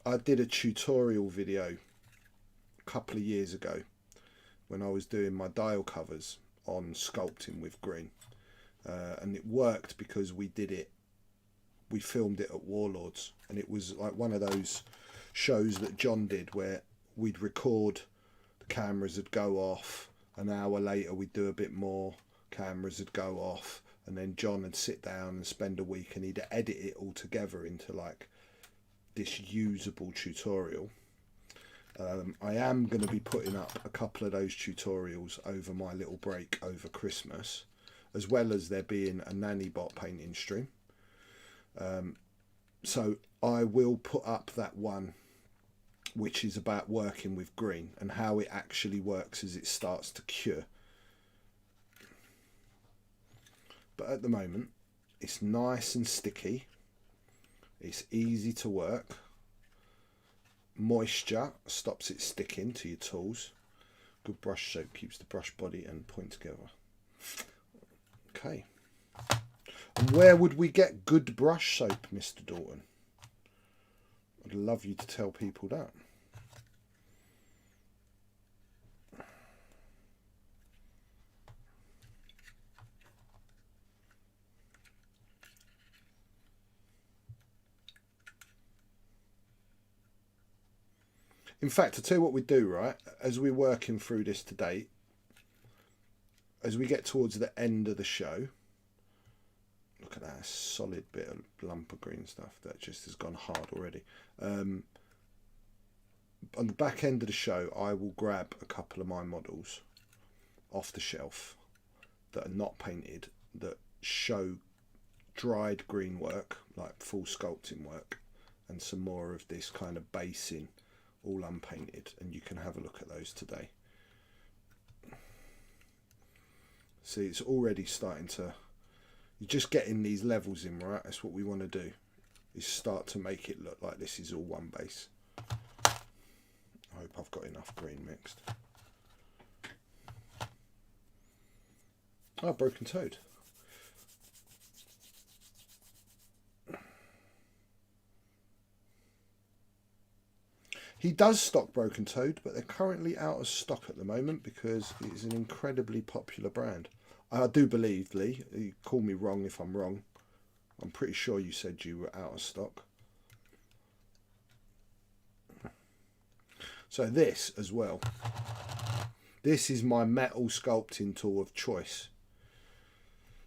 I did a tutorial video a couple of years ago when I was doing my dial covers on sculpting with green. And it worked because we filmed it at Warlords, and it was like one of those shows that John did where we'd record, the cameras would go off, an hour later we'd do a bit more, cameras would go off, and then John would sit down and spend a week and he'd edit it all together into like this usable tutorial. I am going to be putting up a couple of those tutorials over my little break over Christmas, as well as there being a nanny bot painting stream. So I will put up that one which is about working with green and how it actually works as it starts to cure. But at the moment it's nice and sticky, it's easy to work, moisture stops it sticking to your tools, good brush soap keeps the brush body and point together. Okay, and where would we get good brush soap, Mr. Dalton? I'd love you to tell people that. In fact, I'll tell you what we do, right? As we're working through this today, as we get towards the end of the show, look at that solid bit of lump of green stuff that just has gone hard already. On the back end of the show, I will grab a couple of my models off the shelf that are not painted, that show dried green work, like full sculpting work, and some more of this kind of basing, all unpainted, and you can have a look at those today. See, it's already starting to, you're just getting these levels in, right? That's what we want to do, is start to make it look like this is all one base. I hope I've got enough green mixed. Oh, broken toad. He does stock broken toad, but they're currently out of stock at the moment because it's an incredibly popular brand. I do believe, Lee, you call me wrong if I'm wrong. I'm pretty sure you said you were out of stock. So this as well. This is my metal sculpting tool of choice.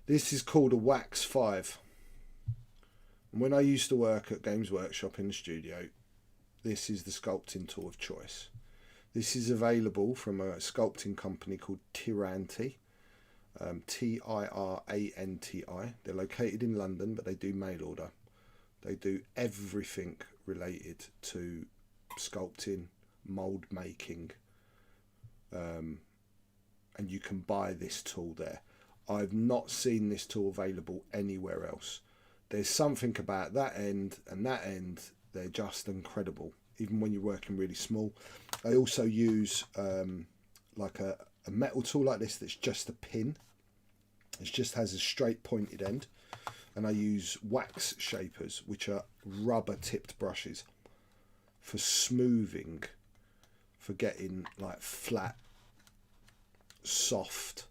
This is called a Wax 5. And when I used to work at Games Workshop in the studio, this is the sculpting tool of choice. This is available from a sculpting company called Tiranti. Tiranti. They're located in London, but they do mail order. They do everything related to sculpting, mould making, and you can buy this tool there. I've not seen this tool available anywhere else. There's something about that end and that end, they're just incredible, even when you're working really small. I also use like a metal tool like this that's just a pin. It just has a straight pointed end, and I use wax shapers, which are rubber tipped brushes for smoothing, for getting like flat, soft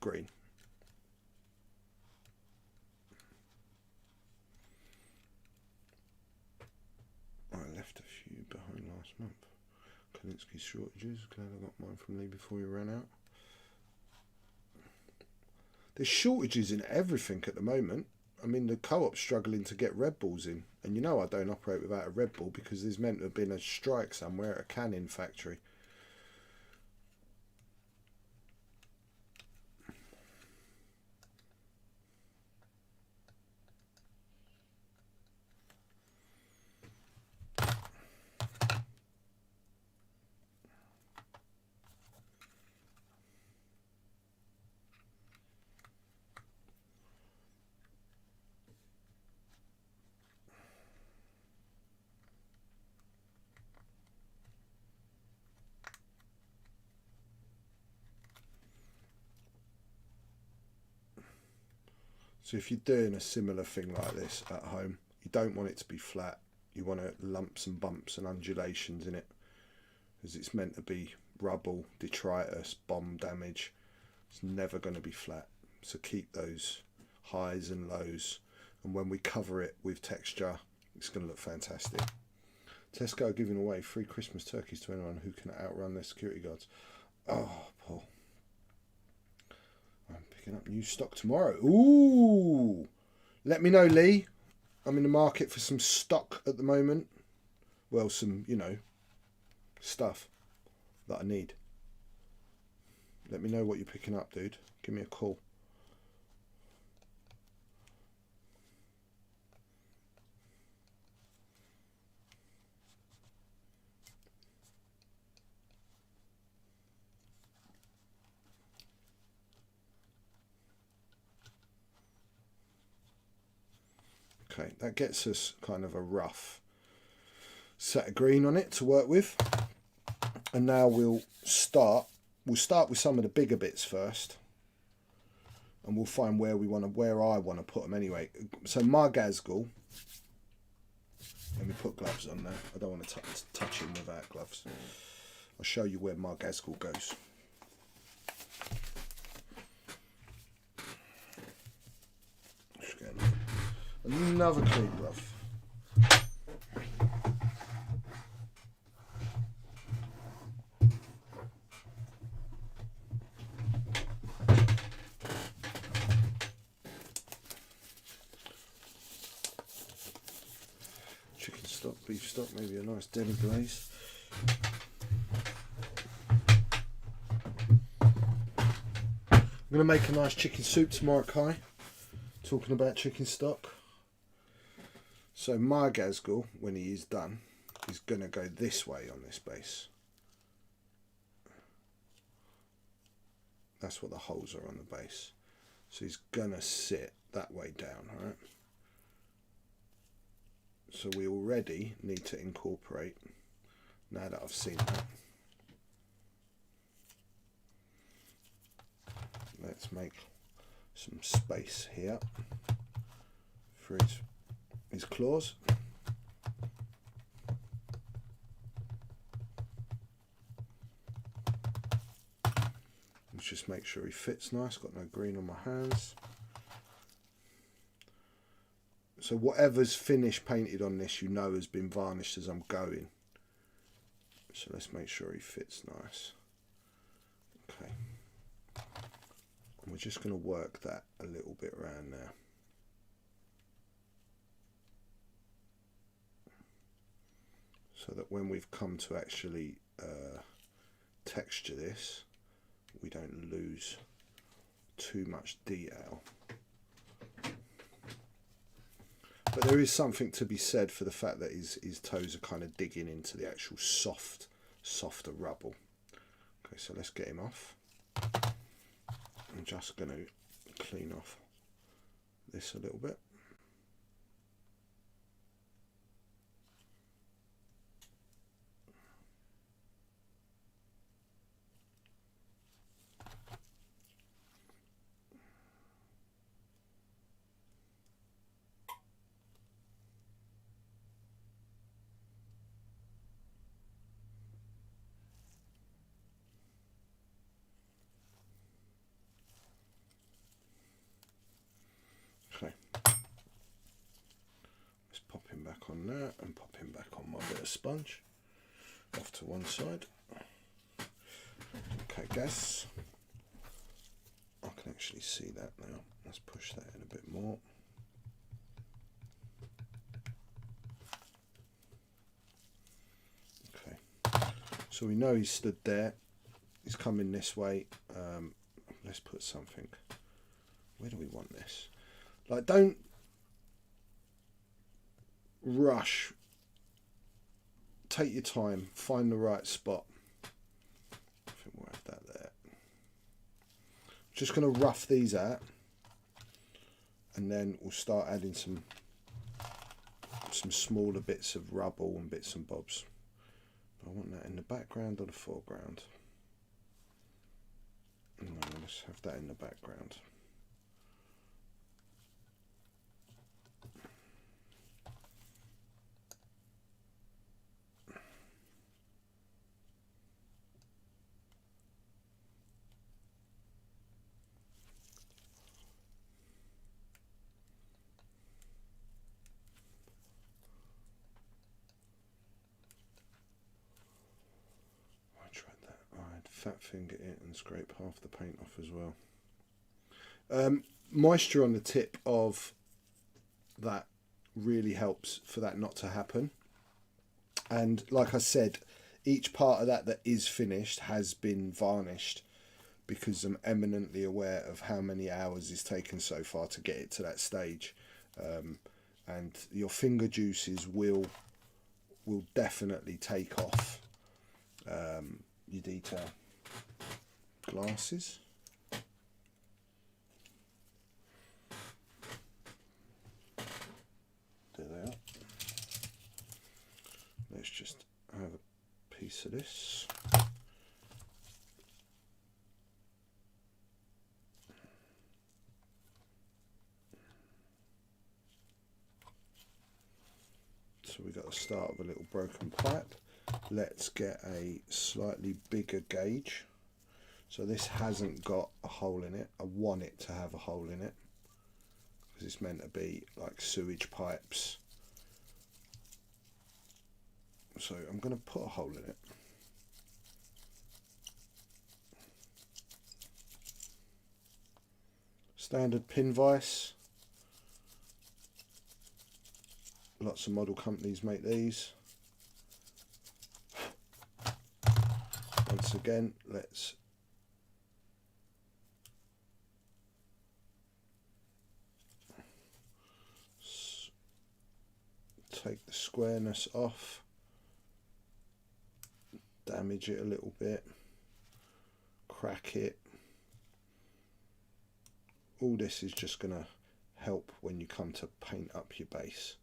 green. I left a few behind last month. Kalinsky shortages. Glad I got mine from Lee before he ran out. There's shortages in everything at the moment. I mean, the co-op's struggling to get Red Bulls in. And you know I don't operate without a Red Bull because there's meant to have been a strike somewhere at a canning factory. So if you're doing a similar thing like this at home, you don't want it to be flat. You want lumps and bumps and undulations in it, because it's meant to be rubble, detritus, bomb damage. It's never going to be flat. So keep those highs and lows, and when we cover it with texture, it's going to look fantastic. Tesco are giving away free Christmas turkeys to anyone who can outrun their security guards. Oh, Paul. I'm picking up new stock tomorrow. Ooh! Let me know, Lee. I'm in the market for some stock at the moment. Well, some, you know, stuff that I need. Let me know what you're picking up, dude. Give me a call. Okay, that gets us kind of a rough set of green on it to work with. And now we'll start with some of the bigger bits first. And we'll find where I want to put them anyway. So my Gazgul, let me put gloves on there. I don't want to touch him without gloves. I'll show you where my Gazgul goes. Just get another clean glove. beef stock, maybe a nice deli glaze. I'm going to make a nice chicken soup tomorrow, Kai. Talking about chicken stock. So my Gazgul, when he is done, is going to go this way on this base. That's what the holes are on the base. So he's going to sit that way down, right? So we already need to incorporate, now that I've seen that, let's make some space here for his claws. Let's just make sure he fits nice, got no green on my hands. So whatever's finished painted on this, you know, has been varnished as I'm going. So let's make sure he fits nice. Okay. And we're just going to work that a little bit around there. So that when we've come to actually texture this, we don't lose too much detail. But there is something to be said for the fact that his toes are kind of digging into the actual softer rubble. Okay, so let's get him off. I'm just going to clean off this a little bit. Okay, let's pop him back on there and pop him back on my bit of sponge. Off to one side. Okay, guess I can actually see that now. Let's push that in a bit more. Okay, so we know he's stood there. He's coming this way. Let's put something. Where do we want this? Like, don't rush. Take your time. Find the right spot. I think we'll have that there. Just going to rough these out, and then we'll start adding some smaller bits of rubble and bits and bobs. I want that in the background or the foreground. No, let's have that in the background. Fat finger it and scrape half the paint off as well. Moisture on the tip of that really helps for that not to happen. And like I said, each part of that is finished has been varnished, because I'm eminently aware of how many hours it's taken so far to get it to that stage. And your finger juices will definitely take off your detail. Glasses. There they are. Let's just have a piece of this. So we got the start of a little broken pipe. Let's get a slightly bigger gauge. So this hasn't got a hole in it. I want it to have a hole in it, because it's meant to be like sewage pipes. So I'm going to put a hole in it. Standard pin vise. Lots of model companies make these. once again, let's take the squareness off, damage it a little bit, crack it. All this is just going to help when you come to paint up your base.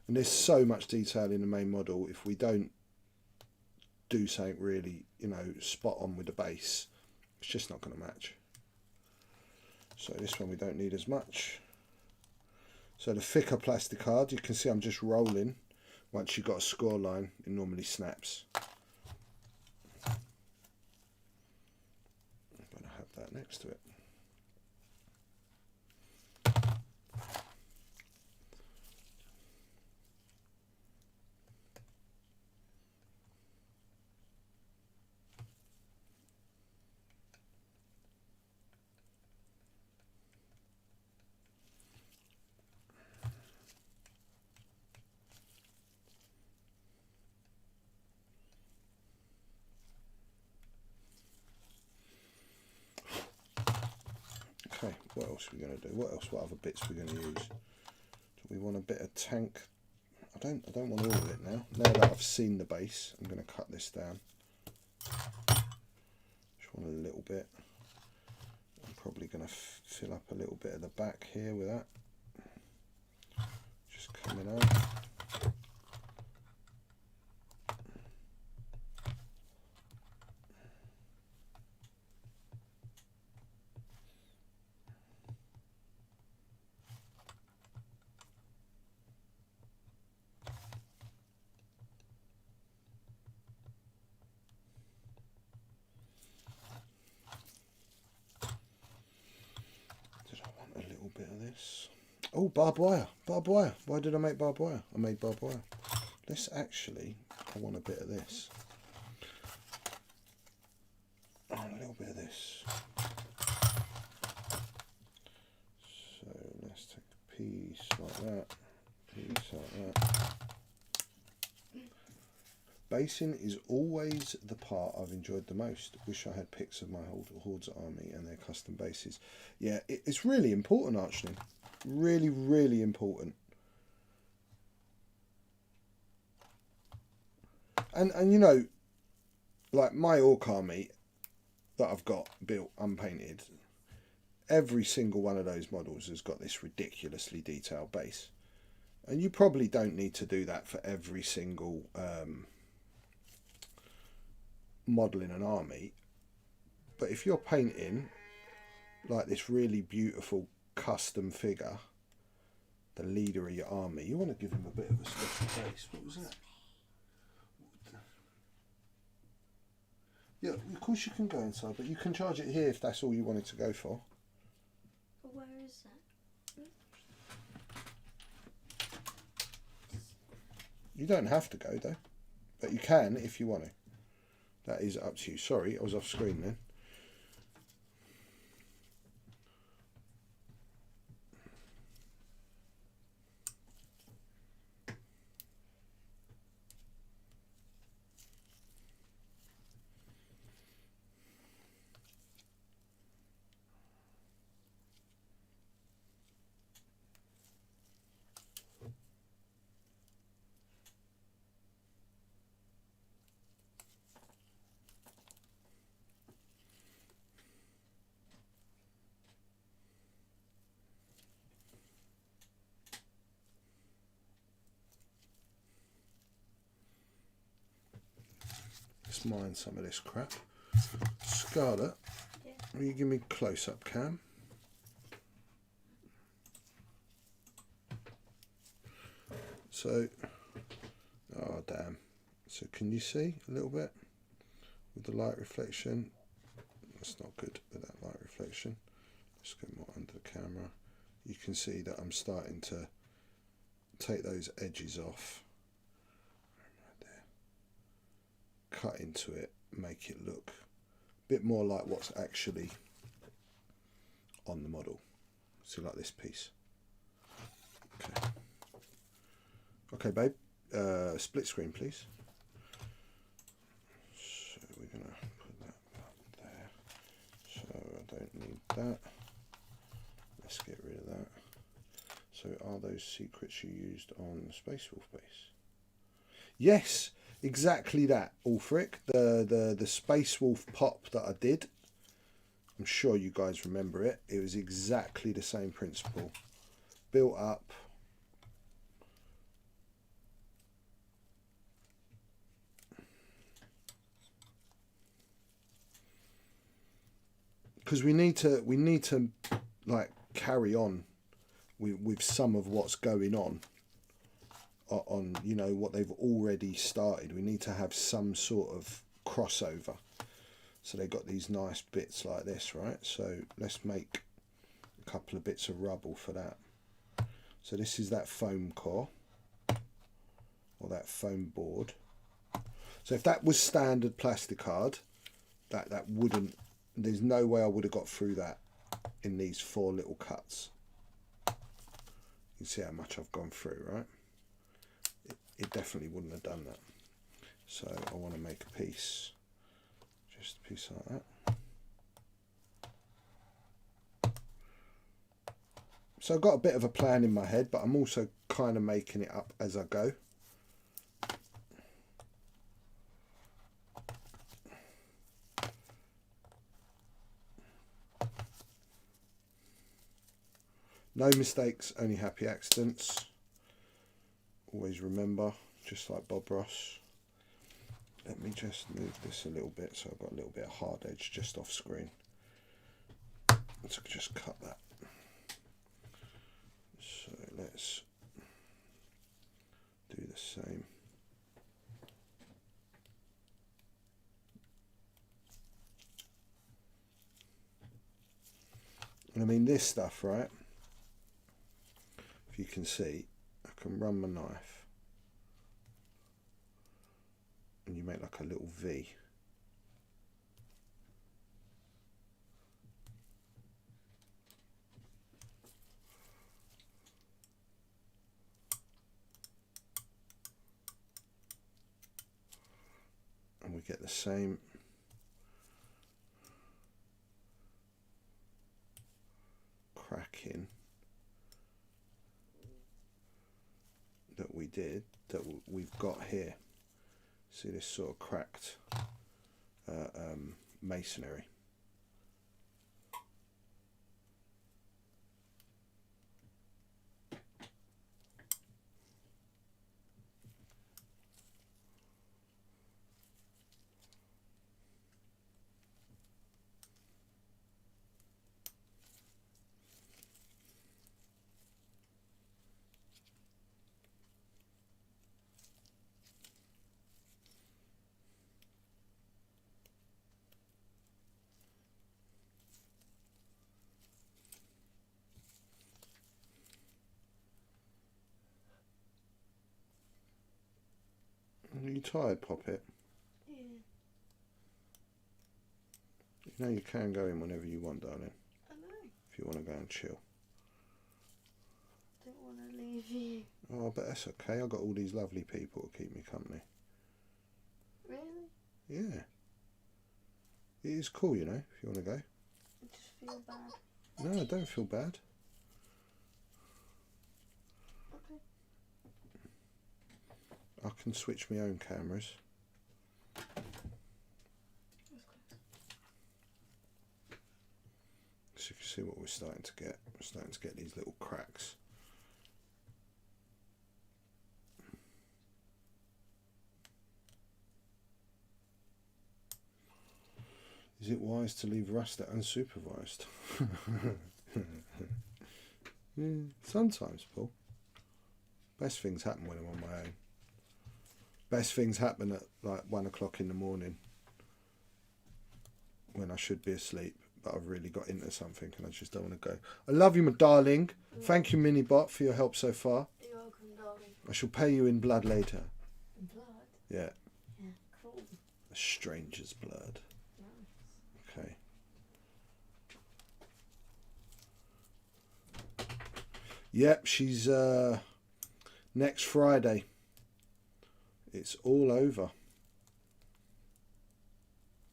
And there's so much detail in the main model. If we don't do something really, you know, spot on with the base, it's just not going to match. So this one we don't need as much. So the thicker plastic card, you can see I'm just rolling. Once you've got a score line, it normally snaps. I'm going to have that next to it. Okay, what else are we going to do? What other bits are we going to use? Do we want a bit of tank? I don't want all of it now. Now that I've seen the base, I'm going to cut this down. Just want a little bit. I'm probably going to fill up a little bit of the back here with that. Just coming out. Oh, barbed wire. Barbed wire. Why did I make barbed wire? I made barbed wire. Let's actually, I want a bit of this. Oh, a little bit of this. So let's take a piece like that. Piece like that. Basing is always the part I've enjoyed the most. Wish I had pics of my Hordes army and their custom bases. Yeah, it's really important, actually. Really, really important. And you know, like my Orc army that I've got built unpainted, every single one of those models has got this ridiculously detailed base. And you probably don't need to do that for every single model in an army. But if you're painting like this really beautiful custom figure, the leader of your army, you want to give him a bit of a special base. What was that? Yeah, of course you can go inside, but you can charge it here if that's all you wanted to go for. But where is that? You don't have to go though, but you can if you want to. That is up to you. Sorry, I was off screen then. Let's mine some of this crap. Scarlet, Yeah. will you give me close-up cam? So, oh damn. So can you see a little bit with the light reflection? That's not good with that light reflection. Let's go more under the camera. You can see that I'm starting to take those edges off. Right there. Cut into it, make it look a bit more like what's actually on the model. So like this piece. Okay. Okay, babe. split screen, please. So we're going to put that up there. So I don't need that. Let's get rid of that. So are those secrets you used on the Space Wolf base? Yes, exactly that, Ulfric. The Space Wolf pop that I did. I'm sure you guys remember it. It was exactly the same principle. Built up. Because we need to like carry on with some of what's going on you know what they've already started. We need to have some sort of crossover. So they've got these nice bits like this, right? So let's make a couple of bits of rubble for that. So this is that foam core or that foam board. So if that was standard plastic hard, that wouldn't, there's no way I would have got through that in these 4 little cuts. You see how much I've gone through, right? It definitely wouldn't have done that. So I want to make a piece, just a piece like that. So I've got a bit of a plan in my head, but I'm also kind of making it up as I go. No mistakes, only happy accidents. Always remember, just like Bob Ross. Let me just move this a little bit so I've got a little bit of hard edge just off screen. So just cut that. So let's do the same. And I mean this stuff, right? If you can see, I can run my knife and you make like a little V. And we get the same cracking that we did, that we've got here. See this sort of cracked masonry. Are you tired, Poppet? Yeah. You know you can go in whenever you want, darling. I know. If you want to go and chill. I don't want to leave you. Oh, but that's okay. I've got all these lovely people to keep me company. Really? Yeah. It is cool, you know, if you want to go. I just feel bad. No, don't feel bad. Okay. I can switch my own cameras. So you can see what we're starting to get. We're starting to get these little cracks. Is it wise to leave Rasta unsupervised? Yeah, sometimes, Paul. Best things happen when I'm on my own. Best things happen at like 1 o'clock in the morning when I should be asleep, but I've really got into something and I just don't want to go. I love you, my darling. Thank you, Minibot, for your help so far. You're welcome, darling. I shall pay you in blood later. In blood? Yeah. Yeah, cool. A stranger's blood. Nice. Okay. Yep, she's next Friday. It's all over.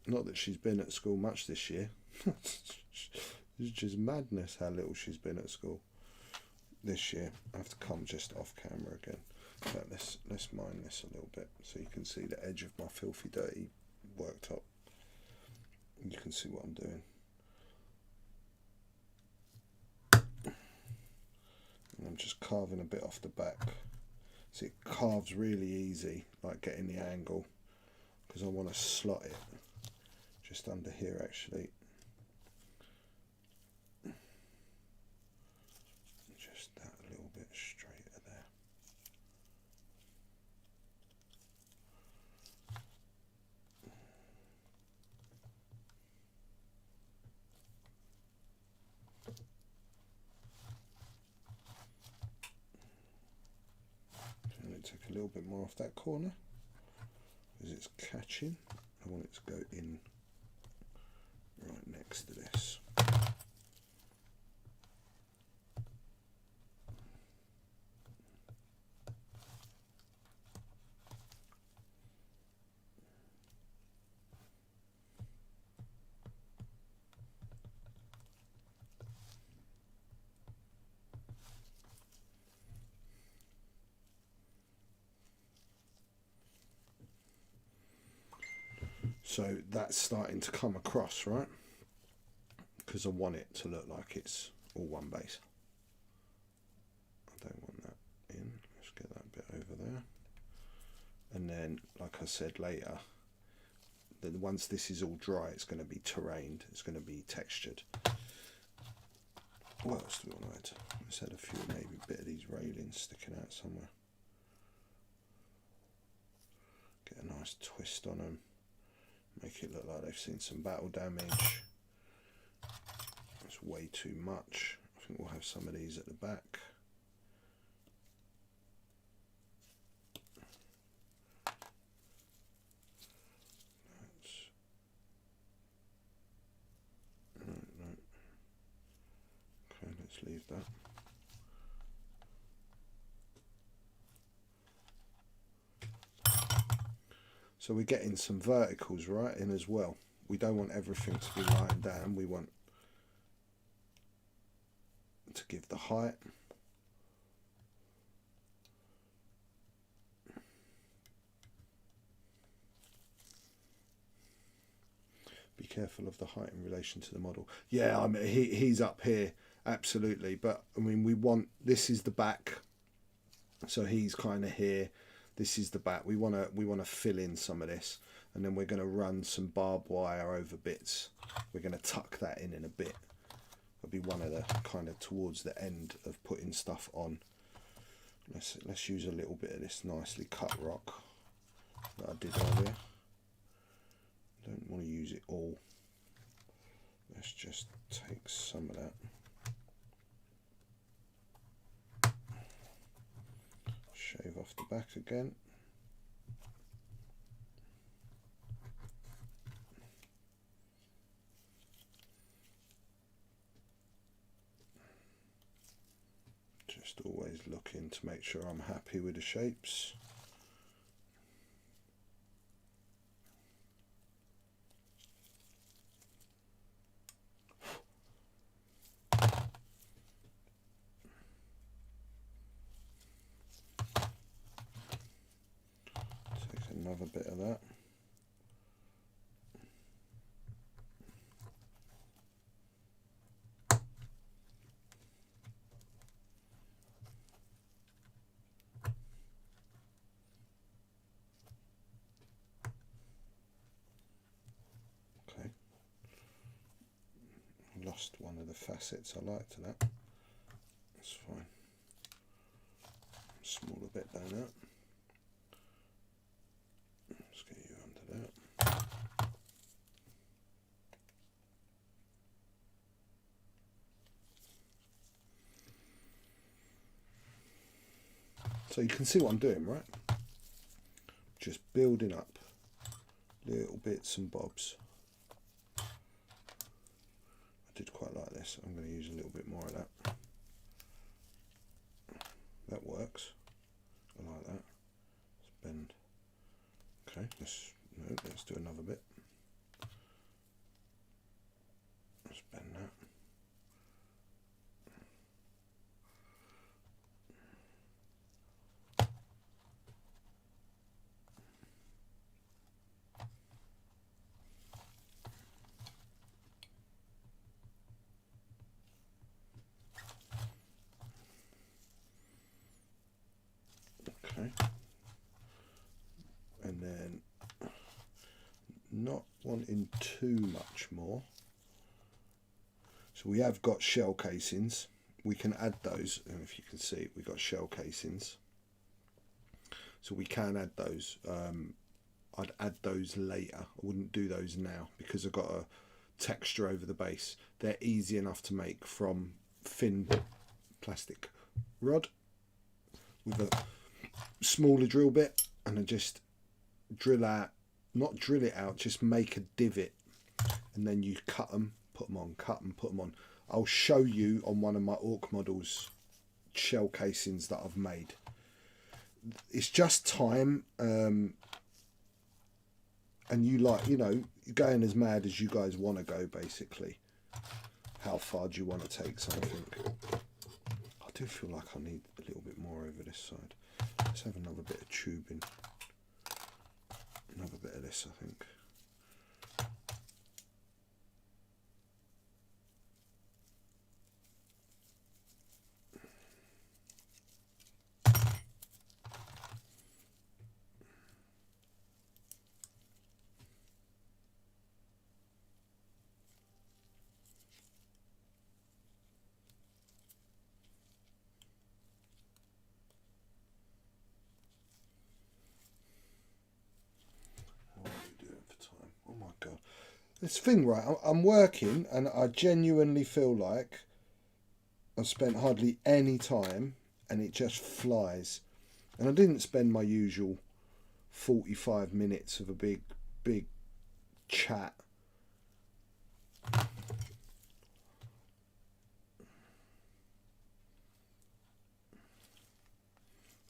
Not that she's been at school much this year. It's just madness how little she's been at school this year. I have to come just off camera again. But let's mine this a little bit so you can see the edge of my filthy dirty worktop. You can see what I'm doing. And I'm just carving a bit off the back. So it carves really easy, like getting the angle, because I want to slot it just under here actually. Just that a little bit straighter there. I'm going to take a little bit more off that corner because it's catching. I want it to go in right next to this. So that's starting to come across, right? Because I want it to look like it's all one base. I don't want that in. Let's get that bit over there. And then, like I said later, then once this is all dry, it's going to be terrained. It's going to be textured. What else do we want to add? Let's add a few, maybe a bit of these railings sticking out somewhere. Get a nice twist on them. Make it look like they've seen some battle damage. That's way too much. I think we'll have some of these at the back. No. Okay, let's leave that. So we're getting some verticals right in as well. We don't want everything to be lying down. We want to give the height. Be careful of the height in relation to the model. Yeah, I mean he's up here, absolutely. But I mean we want, this is the back, so he's kind of here. This is the back. We want to fill in some of this, and then we're going to run some barbed wire over bits. We're going to tuck that in a bit. It'll be one of the kind of towards the end of putting stuff on. Let's use a little bit of this nicely cut rock that I did earlier. Don't want to use it all. Let's just take some of that. Shave off the back again. Just always looking to make sure I'm happy with the shapes. Another bit of that. Okay. Lost one of the facets I liked to that. That's fine. Smaller bit down there. Let's get you under that. So you can see what I'm doing, right? Just building up little bits and bobs. I did quite like this. I'm going to use a little bit more of that. That works. I like that. Let's bend Let's do another bit. Let's bend that. Okay. And then not wanting too much more. So we have got shell casings. We can add those, and if you can see, we've got shell casings. So we can add those. I'd add those later. I wouldn't do those now because I've got a texture over the base. They're easy enough to make from thin plastic rod with a smaller drill bit, and I just drill out, not drill it out, just make a divot, and then you cut them, put them on, cut them, put them on. I'll show you on one of my Orc models shell casings that I've made. It's just time, and you going as mad as you guys want to go, basically. How far do you want to take something? I do feel like I need a little bit more over this side. Let's have another bit of tubing. Another bit of this, I think. This thing, right, I'm working and I genuinely feel like I've spent hardly any time and it just flies. And I didn't spend my usual 45 minutes of a big chat. Okay,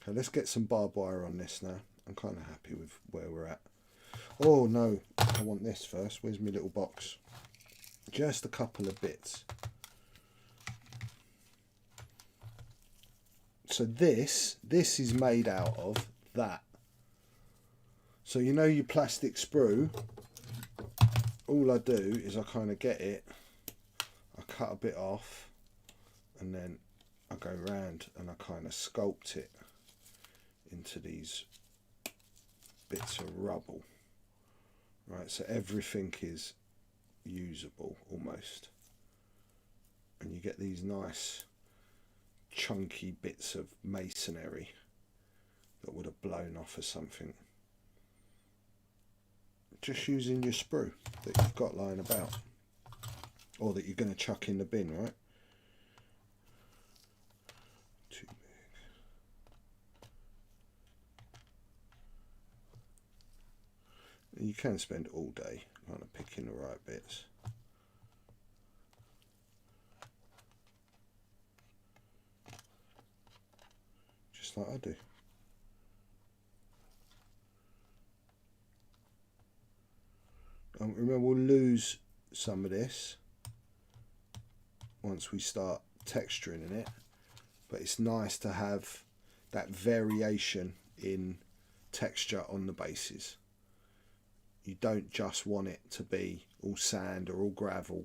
let's get some barbed wire on this now. I'm kind of happy with where we're at. Oh no, I want this first. Where's my little box? Just a couple of bits. So this is made out of that. So you know your plastic sprue, all I do is I kind of get it, I cut a bit off, and then I go round and I kind of sculpt it into these bits of rubble. Right, so everything is usable almost, and you get these nice chunky bits of masonry that would have blown off of something, just using your sprue that you've got lying about, or that you're going to chuck in the bin, right? Too big. You can spend all day kind of picking the right bits. Just like I do. Remember, we'll lose some of this once we start texturing in it, but it's nice to have that variation in texture on the bases. You don't just want it to be all sand or all gravel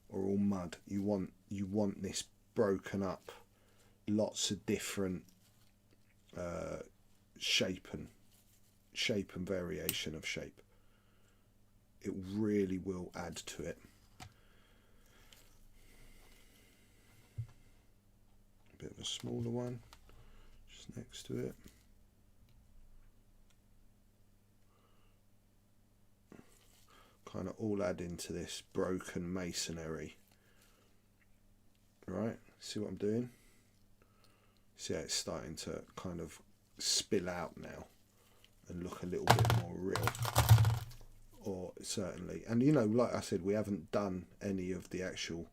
or all mud. You want this broken up, lots of different shape and variation of shape. It really will add to it. A bit of a smaller one just next to it. Kind of all add into this broken masonry. Right, see what I'm doing? See how it's starting to kind of spill out now and look a little bit more real. Or certainly, and you know, like I said, we haven't done any of the actual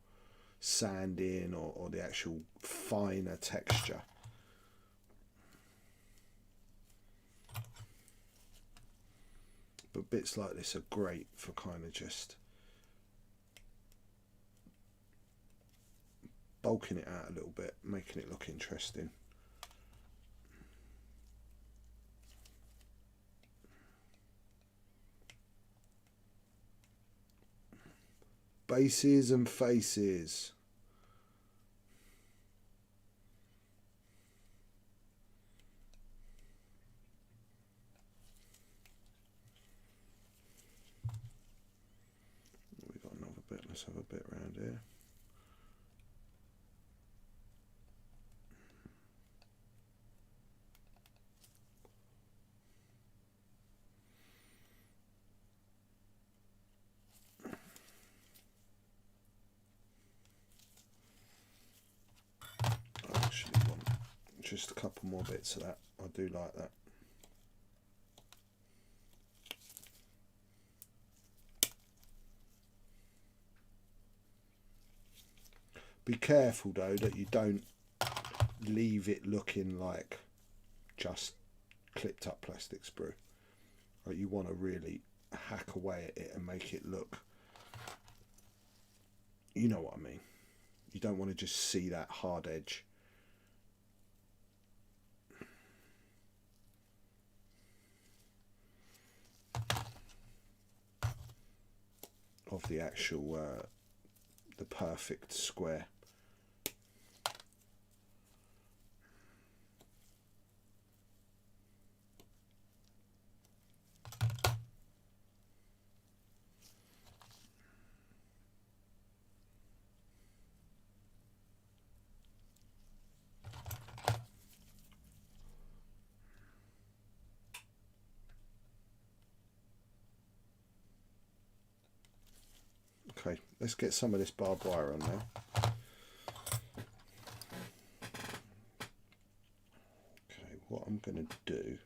sanding or the actual finer texture. But bits like this are great for kind of just bulking it out a little bit, making it look interesting. Bases and faces. We got another bit. Let's have a bit around here. I actually want just a couple more bits of that. I do like that. Be careful though that you don't leave it looking like just clipped up plastic sprue. Like, you want to really hack away at it and make it look, you know what I mean. You don't want to just see that hard edge. Of the actual the perfect square. Okay, let's get some of this barbed wire on now. Okay, what I'm going to do,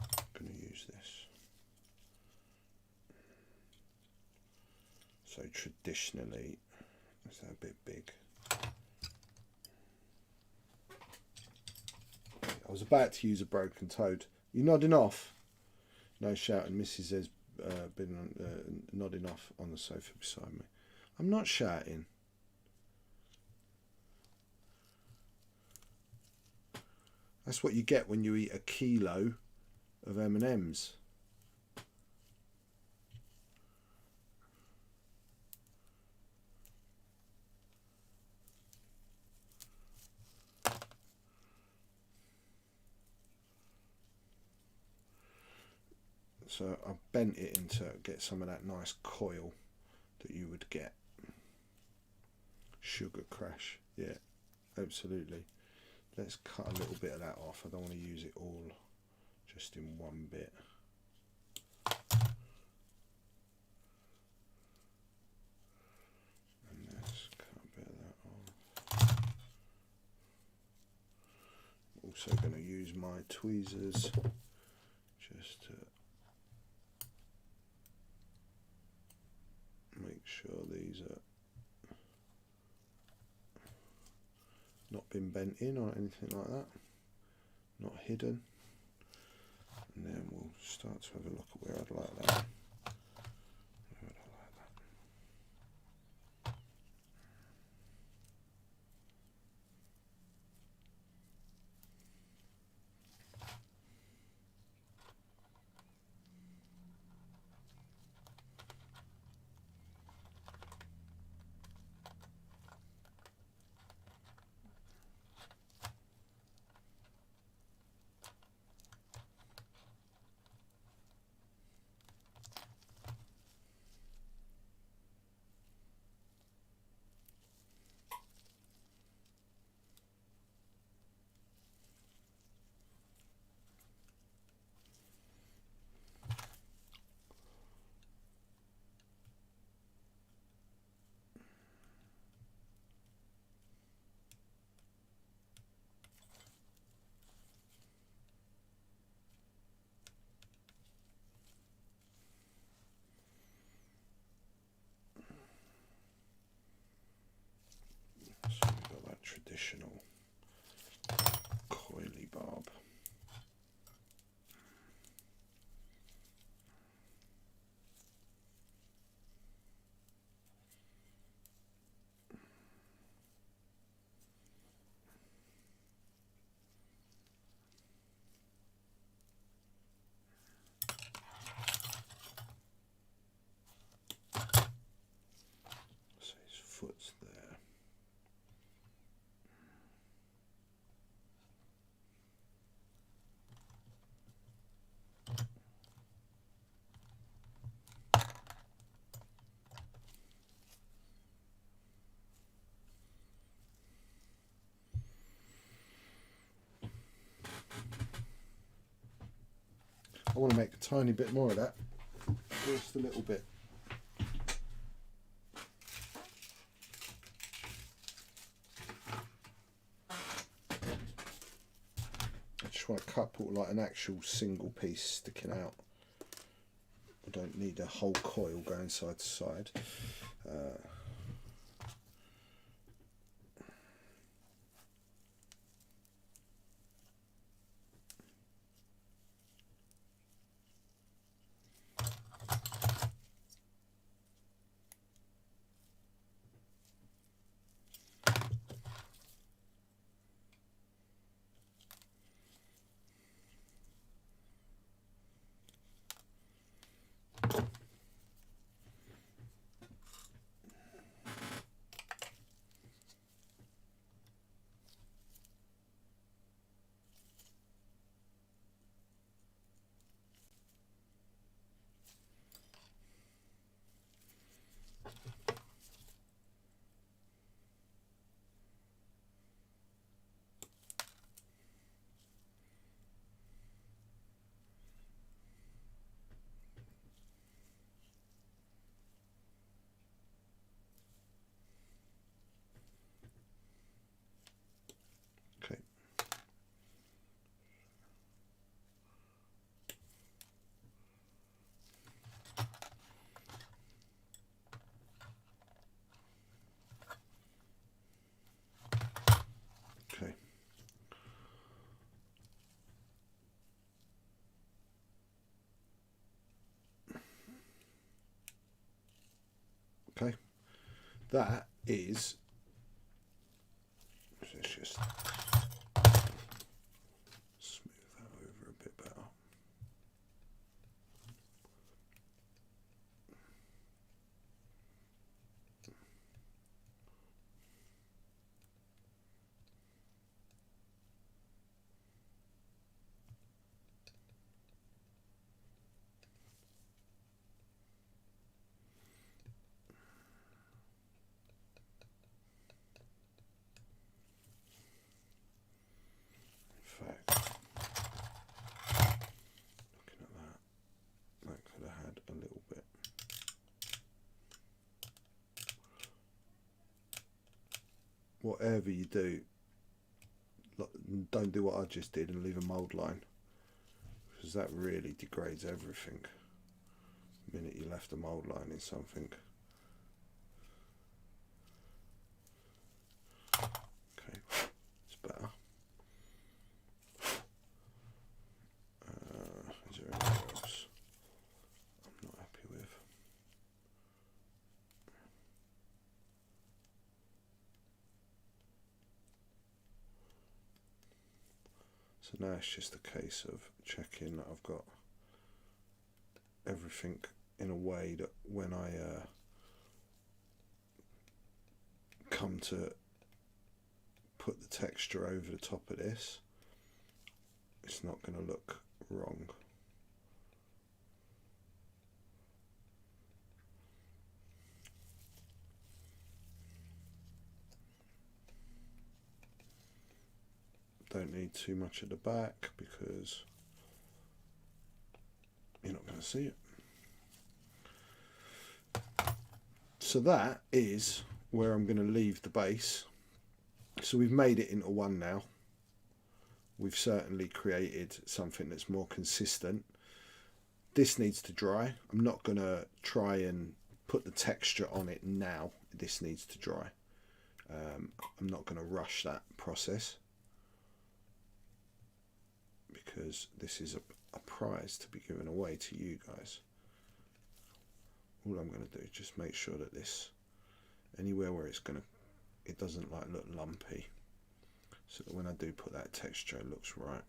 I'm going to use this. So traditionally, is that a bit big? I was about to use a broken toad. You nodding off? No shouting. Mrs. has been nodding off on the sofa beside me. I'm not shouting. That's what you get when you eat a kilo of M&Ms. So I bent it into get some of that nice coil that you would get. Sugar crash, yeah, absolutely. Let's cut a little bit of that off. I don't want to use it all just in one bit. And let's cut a bit of that off. Also going to use my tweezers just to make sure these are not been bent in or anything like that, not hidden. And then we'll start to have a look at where I'd like that. Where would I like that? I want to make a tiny bit more of that. Just a little bit. I just want a couple, like an actual single piece sticking out. I don't need a whole coil going side to side. Okay. Okay. Okay. That is. Let's just smooth that over a bit better. In fact, looking at that could have had a little bit. Whatever you do, don't do what I just did and leave a mould line, because that really degrades everything the minute you left a mould line in something. Okay, it's better. Is there anything else I'm not happy with? So now it's just a case of checking that I've got everything in a way that when I come to put the texture over the top of this, it's not going to look wrong. Don't need too much at the back because you're not going to see it. So that is where I'm going to leave the base. So we've made it into one now. We've certainly created something that's more consistent. This needs to dry. I'm not going to try and put the texture on it now. This needs to dry. I'm not going to rush that process, because this is a prize to be given away to you guys. All I'm going to do is just make sure that this, anywhere where it doesn't like look lumpy, so that when I do put that texture, it looks right.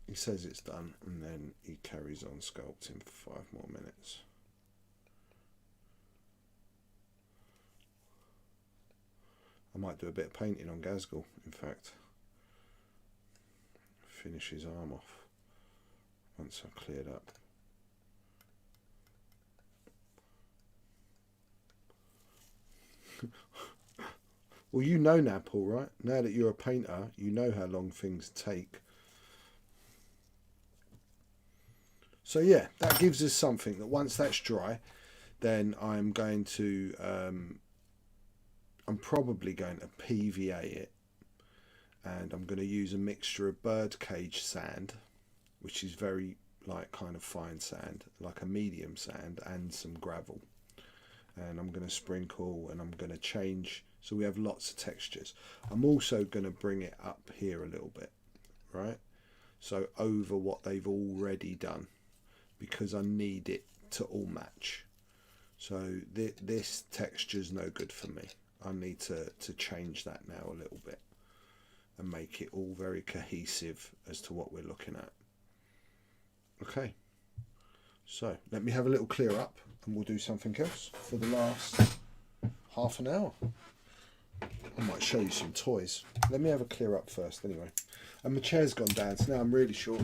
He says it's done, and then he carries on sculpting for 5 more minutes. I might do a bit of painting on Gazgul, in fact. Finish his arm off once I've cleared up. Well, you know now, Paul, right? Now that you're a painter, you know how long things take. So yeah, that gives us something that once that's dry, then I'm going to, I'm probably going to PVA it, and I'm going to use a mixture of birdcage sand, which is very like kind of fine sand, like a medium sand, and some gravel. And I'm going to sprinkle, and I'm going to change, so we have lots of textures. I'm also going to bring it up here a little bit, right? So over what they've already done, because I need it to all match. So this texture's no good for me. I need to change that now a little bit and make it all very cohesive as to what we're looking at. Okay, so let me have a little clear up and we'll do something else for the last half an hour. I might show you some toys. Let me have a clear up first anyway. And my chair's gone down, so now I'm really short.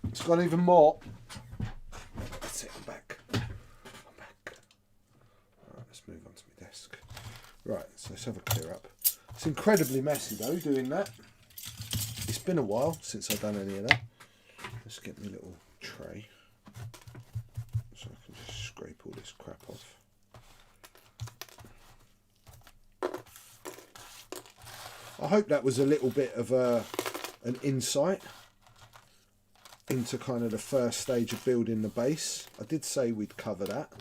It's gone even more. That's it, I'm back. Alright, let's move on to my desk. Right, so let's have a clear up. It's incredibly messy though, doing that. It's been a while since I've done any of that. Let's get my little tray so I can just scrape all this crap off. I hope that was a little bit of an insight into kind of the first stage of building the base. I did say we'd cover that.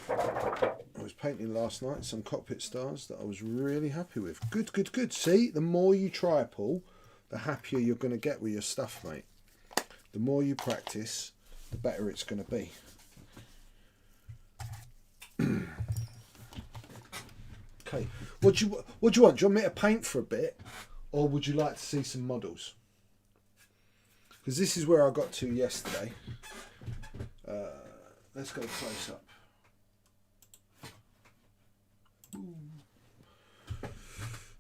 I was painting last night some cockpit stars that I was really happy with. Good, good, good. See, the more you try, Paul, the happier you're going to get with your stuff, mate. The more you practice, the better it's going to be. Okay, what do you want? Do you want me to paint for a bit, or would you like to see some models? Because this is where I got to yesterday. Let's go close up.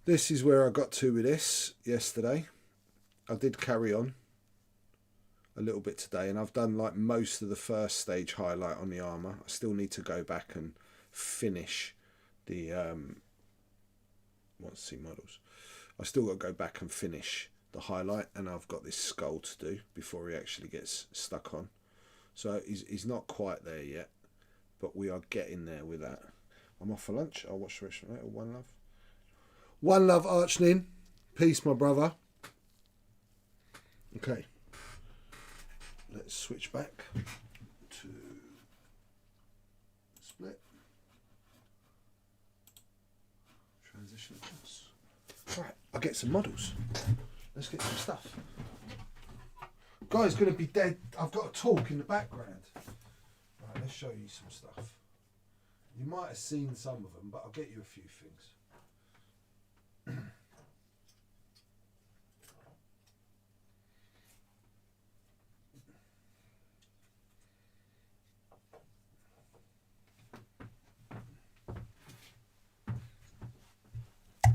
This is where I got to with this yesterday. I did carry on a little bit today, and I've done like most of the first stage highlight on the armour. I still need to go back and finish the see models. I still got to go back and finish the highlight, and I've got this skull to do before he actually gets stuck on. So he's not quite there yet, but we are getting there with that. I'm off for lunch. I'll watch the rest of it. One love. One love, Archnin. Peace, my brother. Okay. Let's switch back to split. Transition across. Right, I'll get some models. Let's get some stuff. Guy's going to be dead. I've got a talk in the background. Right, let's show you some stuff. You might have seen some of them, but I'll get you a few things.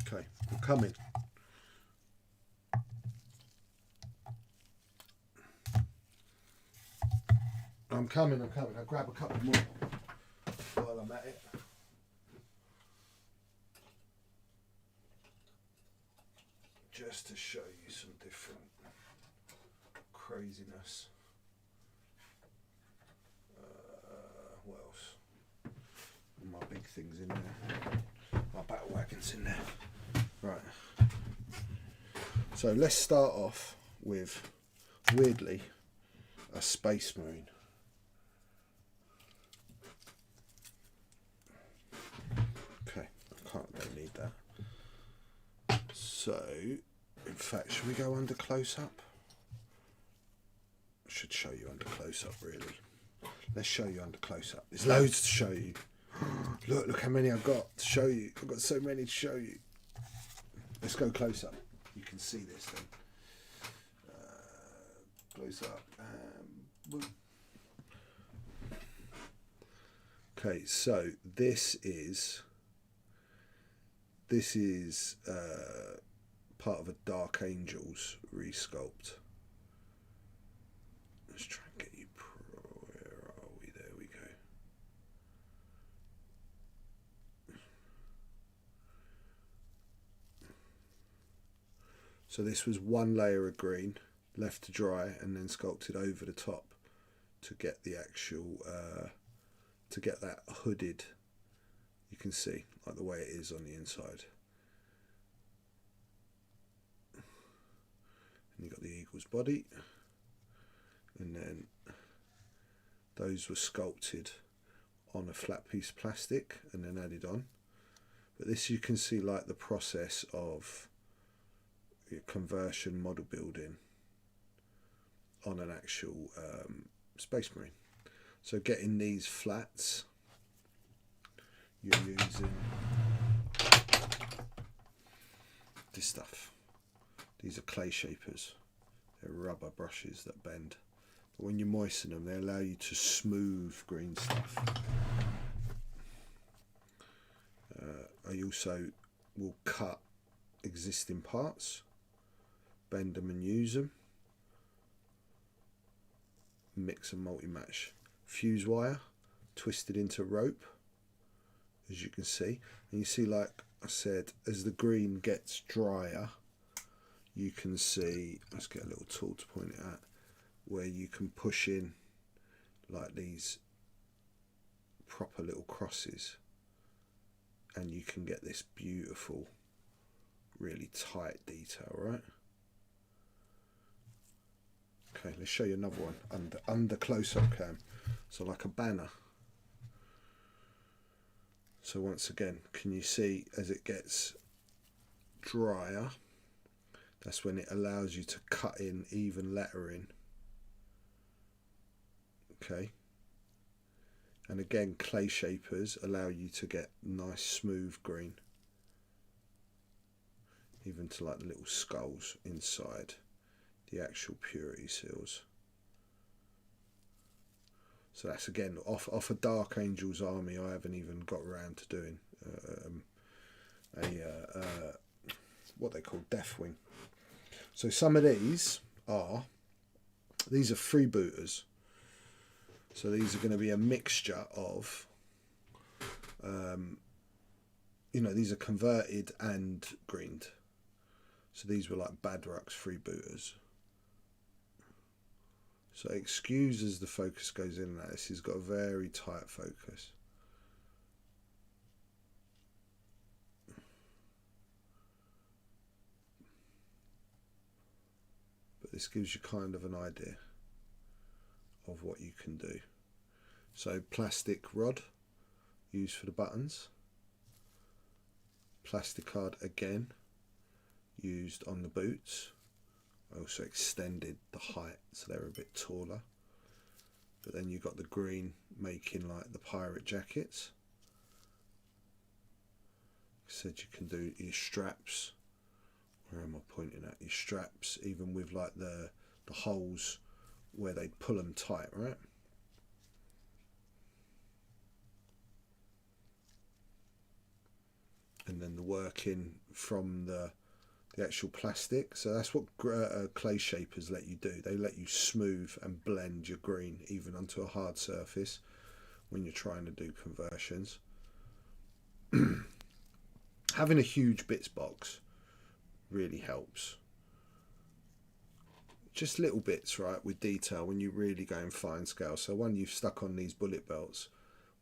Okay, I'm coming. I'm coming. I'll grab a couple more while I'm at it. Just to show you some different craziness. What else? My big things in there. My battle wagons in there. Right. So let's start off with, weirdly, a Space Marine. Okay, I can't really need that. So, in fact, should we go under close up? I should show you under close up, really. Let's show you under close up. There's loads to show you. Look how many I've got to show you. I've got so many to show you. Let's go close up. You can see this then. Close up and boom. Okay, so this is this is part of a Dark Angels resculpt. Let's try and get you. Where are we? There we go. So this was one layer of green left to dry and then sculpted over the top to get the actual to get that hooded, you can see like the way it is on the inside. And you got the eagle's body, and then those were sculpted on a flat piece of plastic and then added on. But this you can see like the process of conversion model building on an actual Space Marine. So getting these flats, you're using this stuff. These are clay shapers. They're rubber brushes that bend. But when you moisten them, they allow you to smooth green stuff. I also will cut existing parts, bend them and use them, mix and multi-match. Fuse wire twisted into rope, as you can see, and you see, like I said, as the green gets drier, you can see, let's get a little tool to point it at, where you can push in like these proper little crosses, and you can get this beautiful, really tight detail, right? Okay, let's show you another one under close-up cam. So like a banner. So once again, can you see as it gets drier, that's when it allows you to cut in even lettering. Okay. And again, clay shapers allow you to get nice smooth green, even to like the little skulls inside the actual purity seals. So that's again off a Dark Angels army. I haven't even got around to doing what they call Deathwing. So some of these are freebooters. So these are going to be a mixture of, these are converted and greened. So these were like Badruck's freebooters. So excuse as the focus goes in and out. This has got a very tight focus. But this gives you kind of an idea of what you can do. So plastic rod used for the buttons. Plastic card again used on the boots. I also extended the height so they're a bit taller. But then you've got the green making like the pirate jackets. I said you can do your straps. Where am I pointing at? Your straps, even with like the holes where they pull them tight, right? And then the working from the actual plastic. So that's what clay shapers let you do. They let you smooth and blend your green even onto a hard surface when you're trying to do conversions. Having a huge bits box really helps. Just little bits, right, with detail when you really go in fine scale. So when you've stuck on these bullet belts,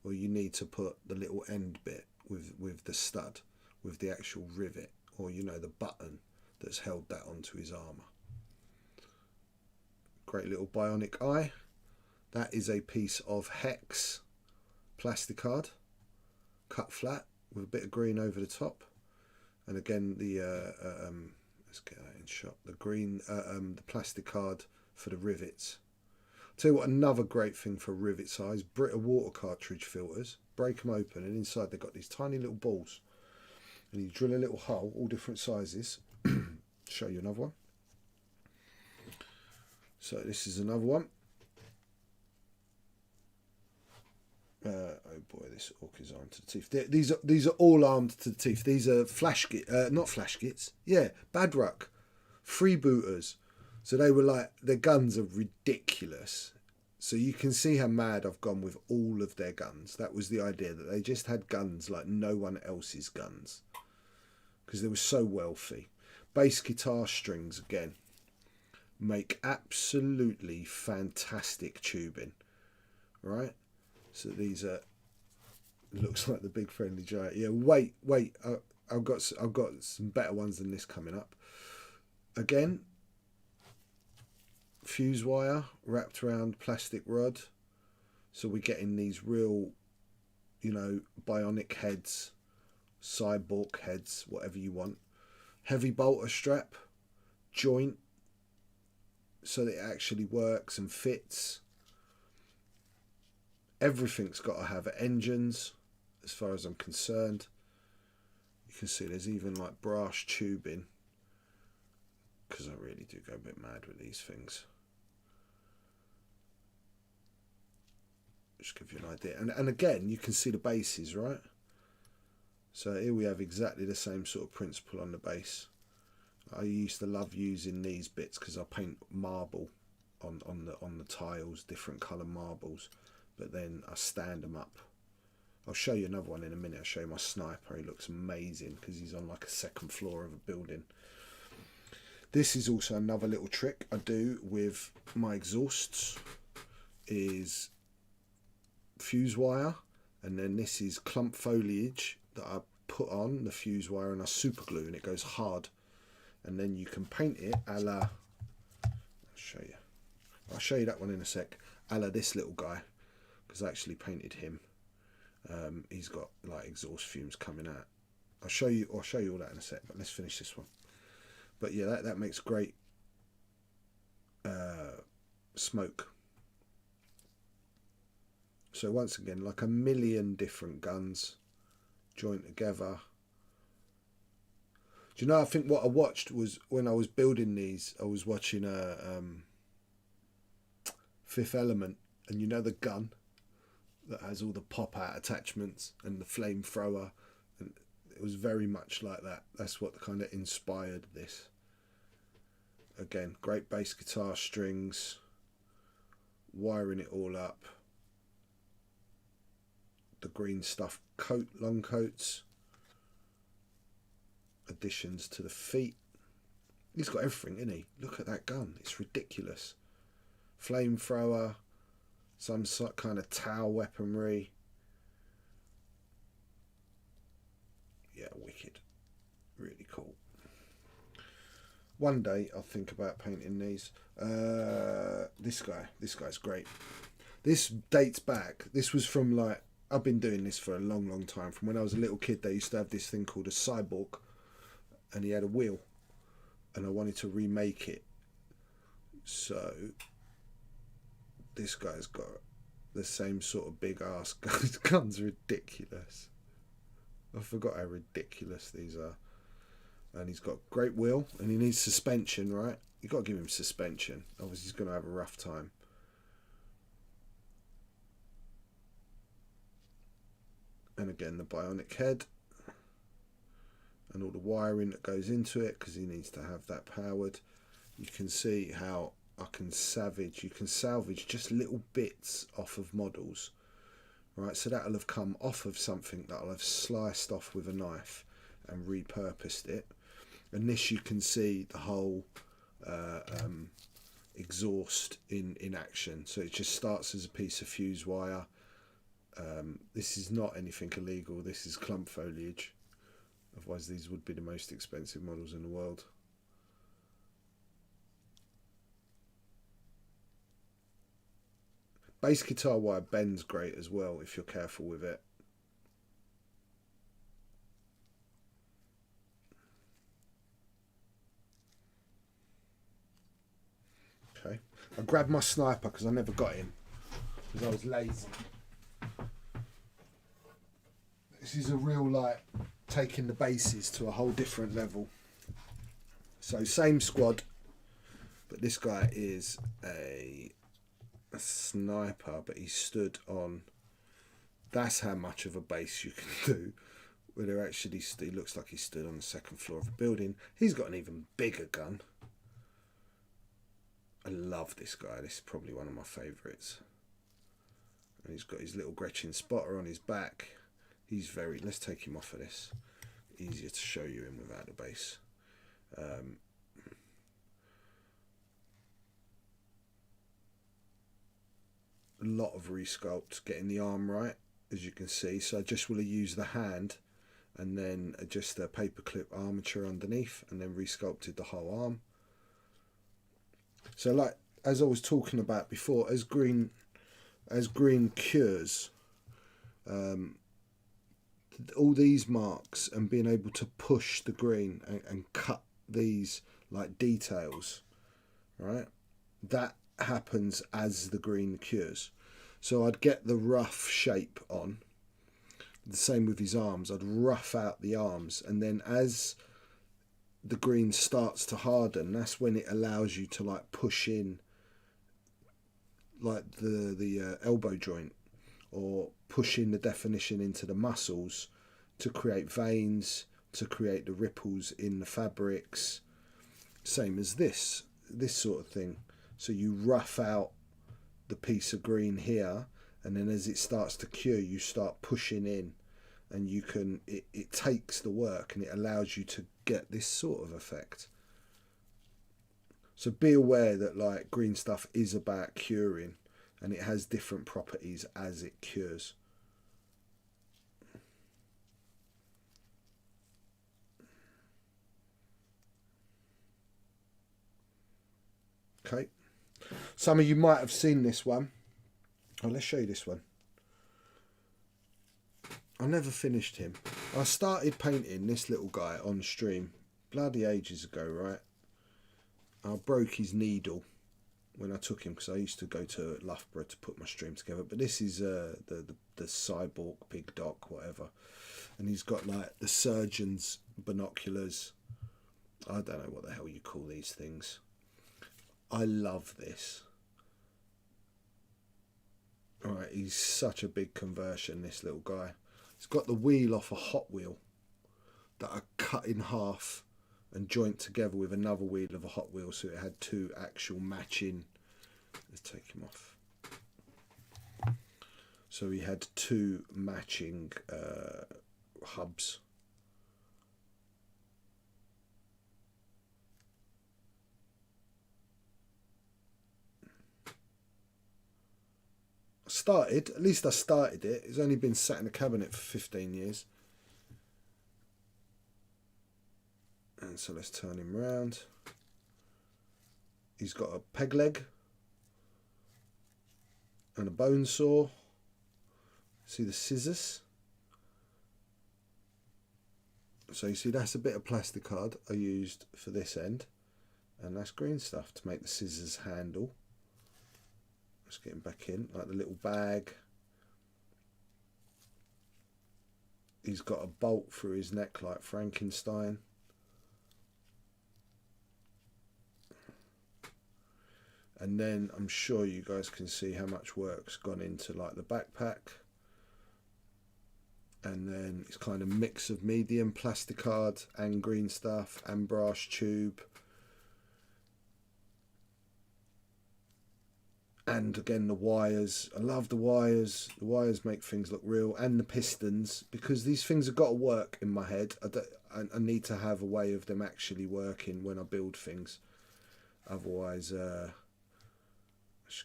well, you need to put the little end bit with the stud, with the actual rivet, or the button that's held that onto his armour. Great little bionic eye. That is a piece of hex plastic card, cut flat with a bit of green over the top. And again, the let's get that in shot. The green, the plastic card for the rivets. I'll tell you what, another great thing for rivet size: Brita water cartridge filters. Break them open, and inside they've got these tiny little balls. And you drill a little hole, all different sizes. Show you another one. So this is another one. boy, this orc is armed to the teeth. These are all armed to the teeth. These are not flashgits. Yeah, Badruck, freebooters. So they were like, their guns are ridiculous. So you can see how mad I've gone with all of their guns. That was the idea, that they just had guns like no one else's guns, because they were so wealthy. Bass guitar strings again make absolutely fantastic tubing, right? So these are, looks like the big friendly giant. Yeah, wait, I've got some better ones than this coming up. Again, fuse wire wrapped around plastic rod, so we're getting these real, you know, bionic heads, cyborg heads, whatever you want. Heavy bolter strap, joint, so that it actually works and fits. Everything's got to have engines, as far as I'm concerned. You can see there's even like brass tubing, because I really do go a bit mad with these things. Just give you an idea. And again, you can see the bases, right? So here we have exactly the same sort of principle on the base. I used to love using these bits because I paint marble on the tiles, different colour marbles, but then I stand them up. I'll show you another one in a minute. I'll show you my sniper. He looks amazing because he's on like a second floor of a building. This is also another little trick I do with my exhausts, is fuse wire, and then this is clump foliage that I put on the fuse wire and I super glue, and it goes hard, and then you can paint it a la, I'll show you that one in a sec, a la this little guy, because I actually painted him. He's got like exhaust fumes coming out. I'll show you all that in a sec, but let's finish this one. But yeah, that makes great smoke. So once again, like a million different guns joined together. Do you know, I think what I watched was, when I was building these, I was watching Fifth Element, and you know the gun that has all the pop-out attachments and the flamethrower, and it was very much like that. That's what kind of inspired this. Again, great bass guitar strings, wiring it all up. The green stuff coat, long coats, additions to the feet. He's got everything, isn't he? Look at that gun, it's ridiculous. Flamethrower, some sort kind of towel weaponry. Yeah, wicked, really cool. One day I'll think about painting these. This guy's great. This dates back, this was from like, I've been doing this for a long time. From when I was a little kid, they used to have this thing called a cyborg, and he had a wheel, and I wanted to remake it. So this guy's got the same sort of big ass gun. His gun's ridiculous. I forgot how ridiculous these are. And he's got great wheel, and he needs suspension, right? You've got to give him suspension. Obviously he's going to have a rough time. And again, the bionic head and all the wiring that goes into it, because he needs to have that powered. You can see how you can salvage just little bits off of models, right? So that'll have come off of something that I'll have sliced off with a knife and repurposed it. And this, you can see the whole exhaust in action. So it just starts as a piece of fuse wire. This is not anything illegal. This is clump foliage. Otherwise these would be the most expensive models in the world. Bass guitar wire bends great as well if you're careful with it. Okay, I grabbed my sniper because I never got him because I was lazy. This is a real, like, taking the bases to a whole different level. So same squad, but this guy is a sniper, but he stood on That's how much of a base you can do. Where they're actually, he looks like he stood on the second floor of a building. He's got an even bigger gun. I love this guy. This is probably one of my favourites. And he's got his little Gretchen spotter on his back. He's very... Let's take him off of this. Easier to show you him without the base. A lot of resculpt, getting the arm right, as you can see. So I just will use the hand and then just a paperclip armature underneath, and then resculpted the whole arm. So, like as I was talking about before, as green cures, all these marks and being able to push the green and cut these like details, right? That happens as the green cures. So I'd get the rough shape on. The same with his arms. I'd rough out the arms, and then as the green starts to harden, that's when it allows you to like push in like the elbow joint, or push in the definition into the muscles to create veins, to create the ripples in the fabrics. Same as this sort of thing. So you rough out the piece of green here, and then as it starts to cure, you start pushing in, and you can it takes the work and it allows you to get this sort of effect. So be aware that like green stuff is about curing, and it has different properties as it cures. Okay, some of you might have seen this one. Oh, let's show you this one. I never finished him. I started painting this little guy on stream bloody ages ago, right? I broke his needle when I took him, because I used to go to Loughborough to put my stream together. But this is the cyborg pig doc, whatever, and he's got like the surgeon's binoculars. I don't know what the hell you call these things. I love this. Alright, he's such a big conversion, this little guy. He's got the wheel off a Hot Wheel that I cut in half and joint together with another wheel of a Hot Wheel, so it had two actual matching. Let's take him off. So he had two matching hubs. At least I started it. It's only been sat in a cabinet for 15 years. And so let's turn him round. He's got a peg leg and a bone saw. See the scissors? So you see that's a bit of plastic card I used for this end, and that's green stuff to make the scissors handle. Let's get him back in, like the little bag. He's got a bolt through his neck like Frankenstein. And then I'm sure you guys can see how much work's gone into like the backpack. And then it's kind of mix of medium plasticard and green stuff and brass tube. And again, the wires. I love the wires. The wires make things look real, and the pistons, because these things have got to work in my head. I need to have a way of them actually working when I build things. Otherwise, let's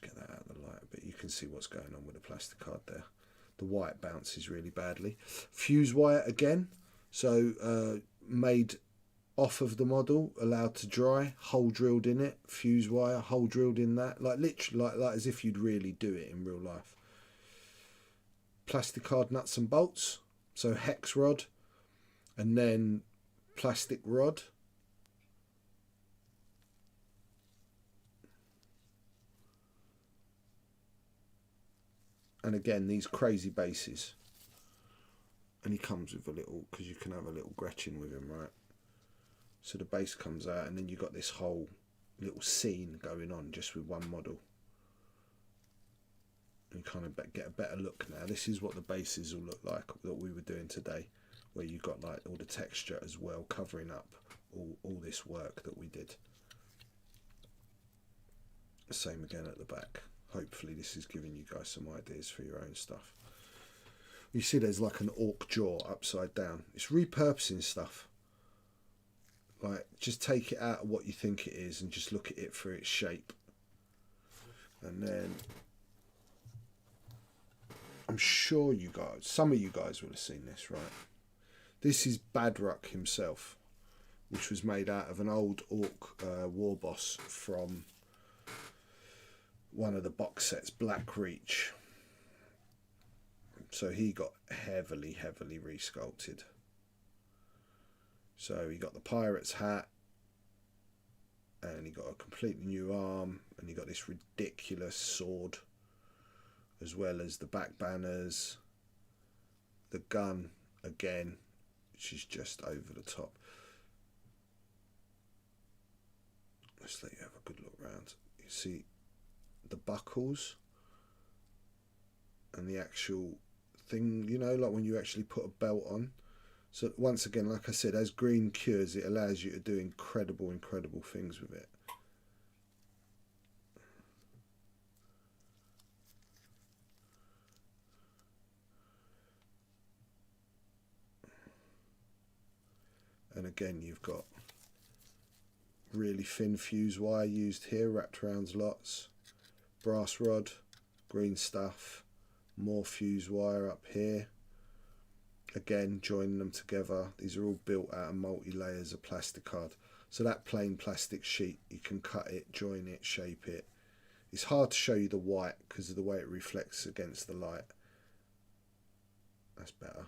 get that out of the light a bit. You can see what's going on with the plastic card there. The white bounces really badly. Fuse wire again. So made off of the model, allowed to dry, hole drilled in it, fuse wire, hole drilled in that, like literally like as if you'd really do it in real life. Plastic card nuts and bolts, so hex rod, and then plastic rod. And again, these crazy bases. And he comes with a little, because you can have a little Gretchen with him, right? So the base comes out, and then you've got this whole little scene going on just with one model. and kind of get a better look now. This is what the bases will look like that we were doing today, where you got like all the texture as well, covering up all this work that we did. Same again at the back. Hopefully this is giving you guys some ideas for your own stuff. You see there's like an orc jaw upside down. It's repurposing stuff. Like, just take it out of what you think it is and just look at it for its shape. And then I'm sure you guys, some of you guys will have seen this, right? This is Badruck himself, which was made out of an old orc war boss from one of the box sets, Black Reach. So he got heavily resculpted. So he got the pirate's hat, and he got a completely new arm, and he got this ridiculous sword, as well as the back banners, the gun again, which is just over the top. Let's let you have a good look round. You see the buckles and the actual thing, you know, like when you actually put a belt on. So once again, like I said, as green cures, it allows you to do incredible things with it. And again, you've got really thin fuse wire used here, wrapped around lots, brass rod, green stuff, more fuse wire up here. Again, joining them together. These are all built out of multi-layers of plastic card. So that plain plastic sheet, you can cut it, join it, shape it. It's hard to show you the white because of the way it reflects against the light. That's better.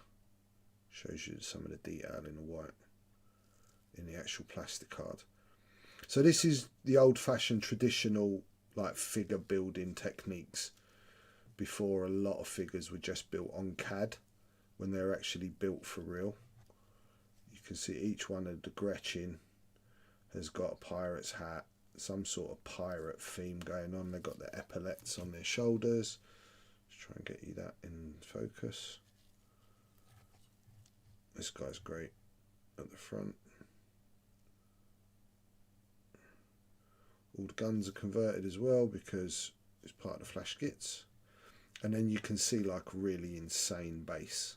Shows you some of the detail in the white, in the actual plastic card. So this is the old-fashioned traditional like figure building techniques, before a lot of figures were just built on CAD, when they're actually built for real. You can see each one of the Gretchen has got a pirate's hat, some sort of pirate theme going on. They've got the epaulets on their shoulders. Let's try and get you that in focus. This guy's great at the front. All the guns are converted as well because it's part of the flash kits. And then you can see like really insane base.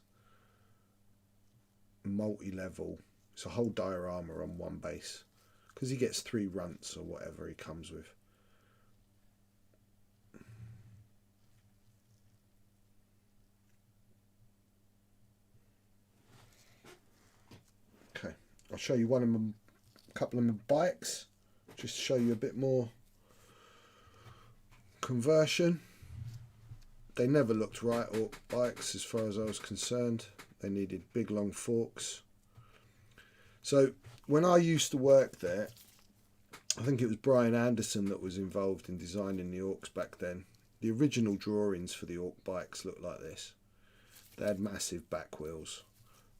Multi-level. It's a whole diorama on one base. Because he gets 3 runts or whatever he comes with. Okay. I'll show you a couple of my bikes. Just to show you a bit more conversion. They never looked right, orc bikes, as far as I was concerned. They needed big long forks. So when I used to work there, I think it was Brian Anderson that was involved in designing the orcs back then. The original drawings for the orc bikes looked like this. They had massive back wheels.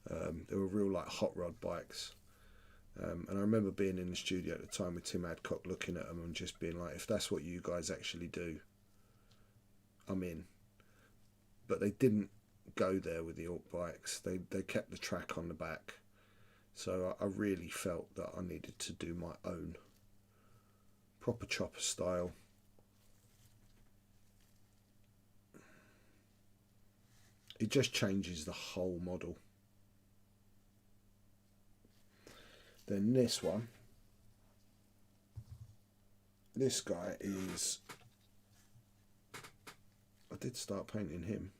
They were real like hot rod bikes. And I remember being in the studio at the time with Tim Adcock, looking at them and just being like, if that's what you guys actually do, I'm in. But they didn't go there with the orc bikes. They kept the track on the back. So I really felt that I needed to do my own proper chopper style. It just changes the whole model. Then this one, this guy is, I did start painting him.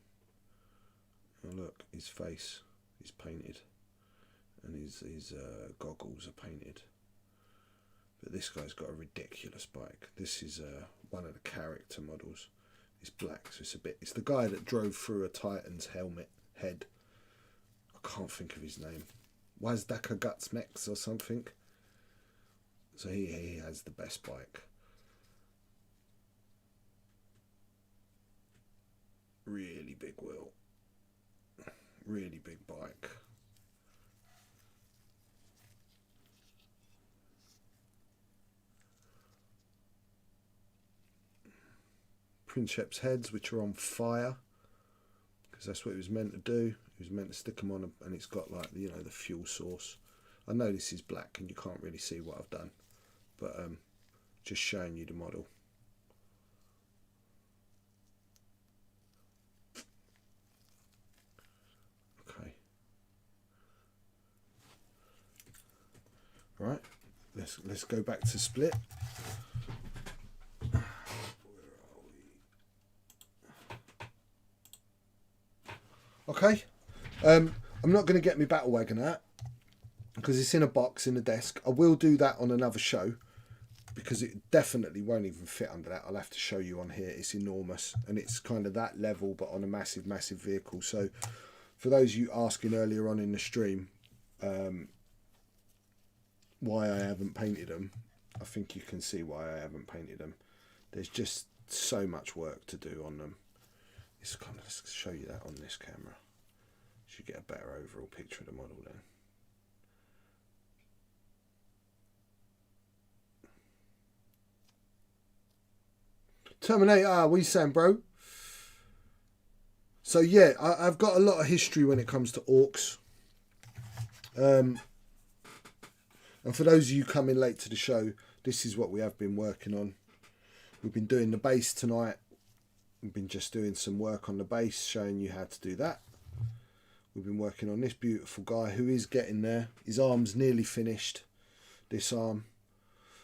Oh look, his face is painted and his goggles are painted. But this guy's got a ridiculous bike. This is one of the character models. It's black, so it's the guy that drove through a Titan's head. I can't think of his name. Wazdaka Gutsmex or something. So he has the best bike. Really big wheel. Really big bike. Princeps heads, which are on fire, because that's what it was meant to do. It was meant to stick them on, and it's got like, you know, the fuel source. I know this is black and you can't really see what I've done, but just showing you the model. Okay. Right. Let's go back to split. Where are we? Okay. I'm not going to get my battle wagon out because it's in a box in the desk. I will do that on another show because it definitely won't even fit under that. I'll have to show you on here. It's enormous and it's kind of that level, but on a massive, massive vehicle. So for those of you asking earlier on in the stream, why I haven't painted them, I think you can see why I haven't painted them. There's just so much work to do on them. It's kind of, let's show you that on this camera. Should get a better overall picture of the model then. Terminator, what are you saying, bro? So yeah, I've got a lot of history when it comes to orcs. And for those of you coming late to the show, this is what we have been working on. We've been doing the base tonight. We've been just doing some work on the base, showing you how to do that. We've been working on this beautiful guy who is getting there. His arm's nearly finished. This arm.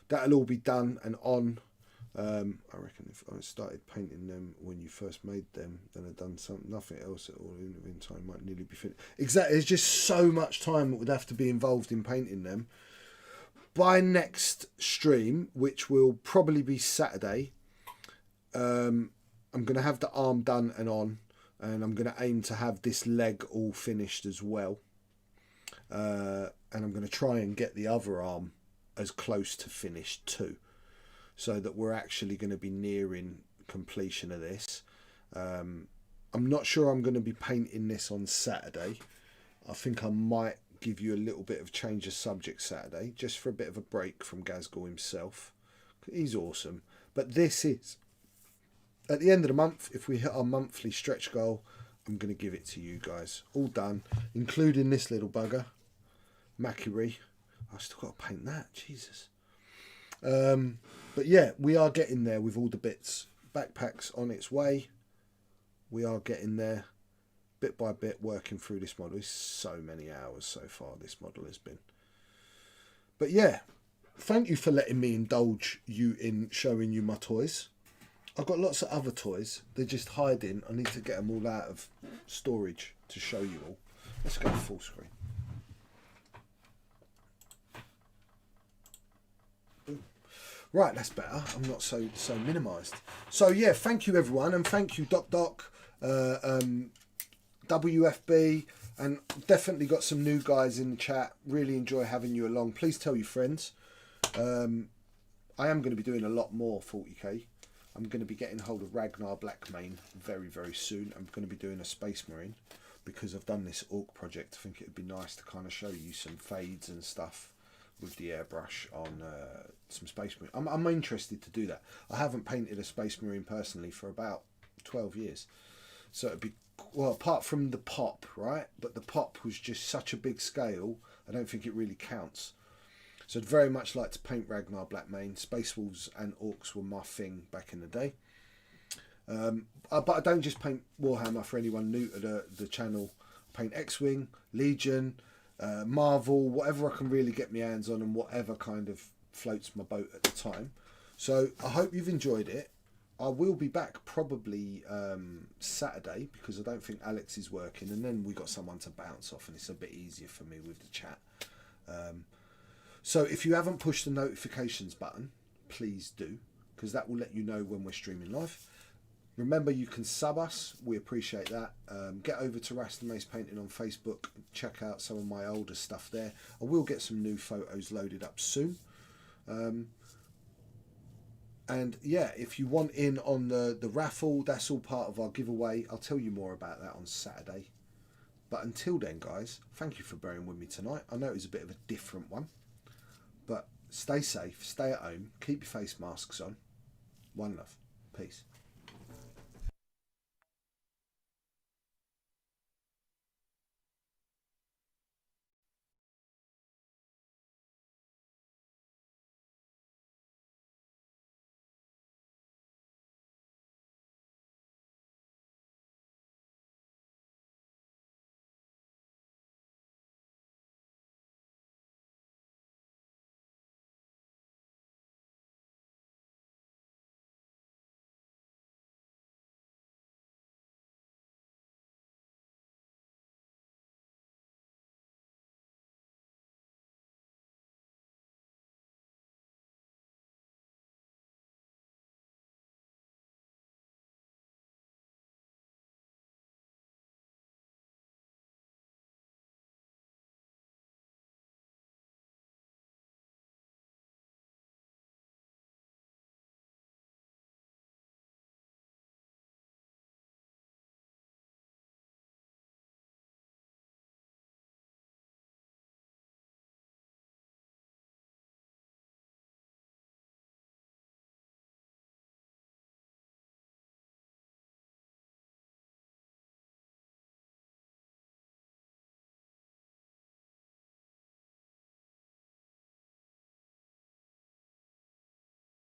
That'll all be done and on. I reckon if I started painting them when you first made them, then I'd done nothing else at all in time, might nearly be finished. Exactly. There's just so much time that would have to be involved in painting them. By next stream, which will probably be Saturday, I'm going to have the arm done and on. And I'm going to aim to have this leg all finished as well. And I'm going to try and get the other arm as close to finished too. So that we're actually going to be nearing completion of this. I'm not sure I'm going to be painting this on Saturday. I think I might give you a little bit of change of subject Saturday. Just for a bit of a break from Gazgul himself. He's awesome. But this is... At the end of the month, if we hit our monthly stretch goal, I'm going to give it to you guys. All done, including this little bugger, Makiri. I've still got to paint that, Jesus. But yeah, we are getting there with all the bits. Backpack's on its way. We are getting there, bit by bit, working through this model. It's so many hours so far, this model has been. But yeah, thank you for letting me indulge you in showing you my toys. I've got lots of other toys. They're just hiding. I need to get them all out of storage to show you all. Let's go full screen. Ooh. Right, that's better. I'm not so minimised. So yeah, thank you everyone, and thank you Doc, WFB, and definitely got some new guys in the chat. Really enjoy having you along. Please tell your friends. I am going to be doing a lot more 40k. I'm going to be getting hold of Ragnar Blackmane very, very soon. I'm going to be doing a Space Marine because I've done this Orc project. I think it would be nice to kind of show you some fades and stuff with the airbrush on some Space Marine. I'm interested to do that. I haven't painted a Space Marine personally for about 12 years. So it'd be, well, apart from the pop, right? But the pop was just such a big scale, I don't think it really counts. So I'd very much like to paint Ragnar Blackmane. Space Wolves and Orcs were my thing back in the day. But I don't just paint Warhammer for anyone new to the channel. I paint X-Wing, Legion, Marvel, whatever I can really get my hands on and whatever kind of floats my boat at the time. So I hope you've enjoyed it. I will be back probably Saturday because I don't think Alex is working, and then we got someone to bounce off and it's a bit easier for me with the chat. So if you haven't pushed the notifications button, please do, because that will let you know when we're streaming live. Remember, you can sub us. We appreciate that. Get over to Rasta Mace Painting on Facebook. Check out some of my older stuff there. I will get some new photos loaded up soon. And yeah, if you want in on the raffle, that's all part of our giveaway. I'll tell you more about that on Saturday. But until then, guys, thank you for bearing with me tonight. I know it was a bit of a different one. But stay safe, stay at home, keep your face masks on. One love. Peace.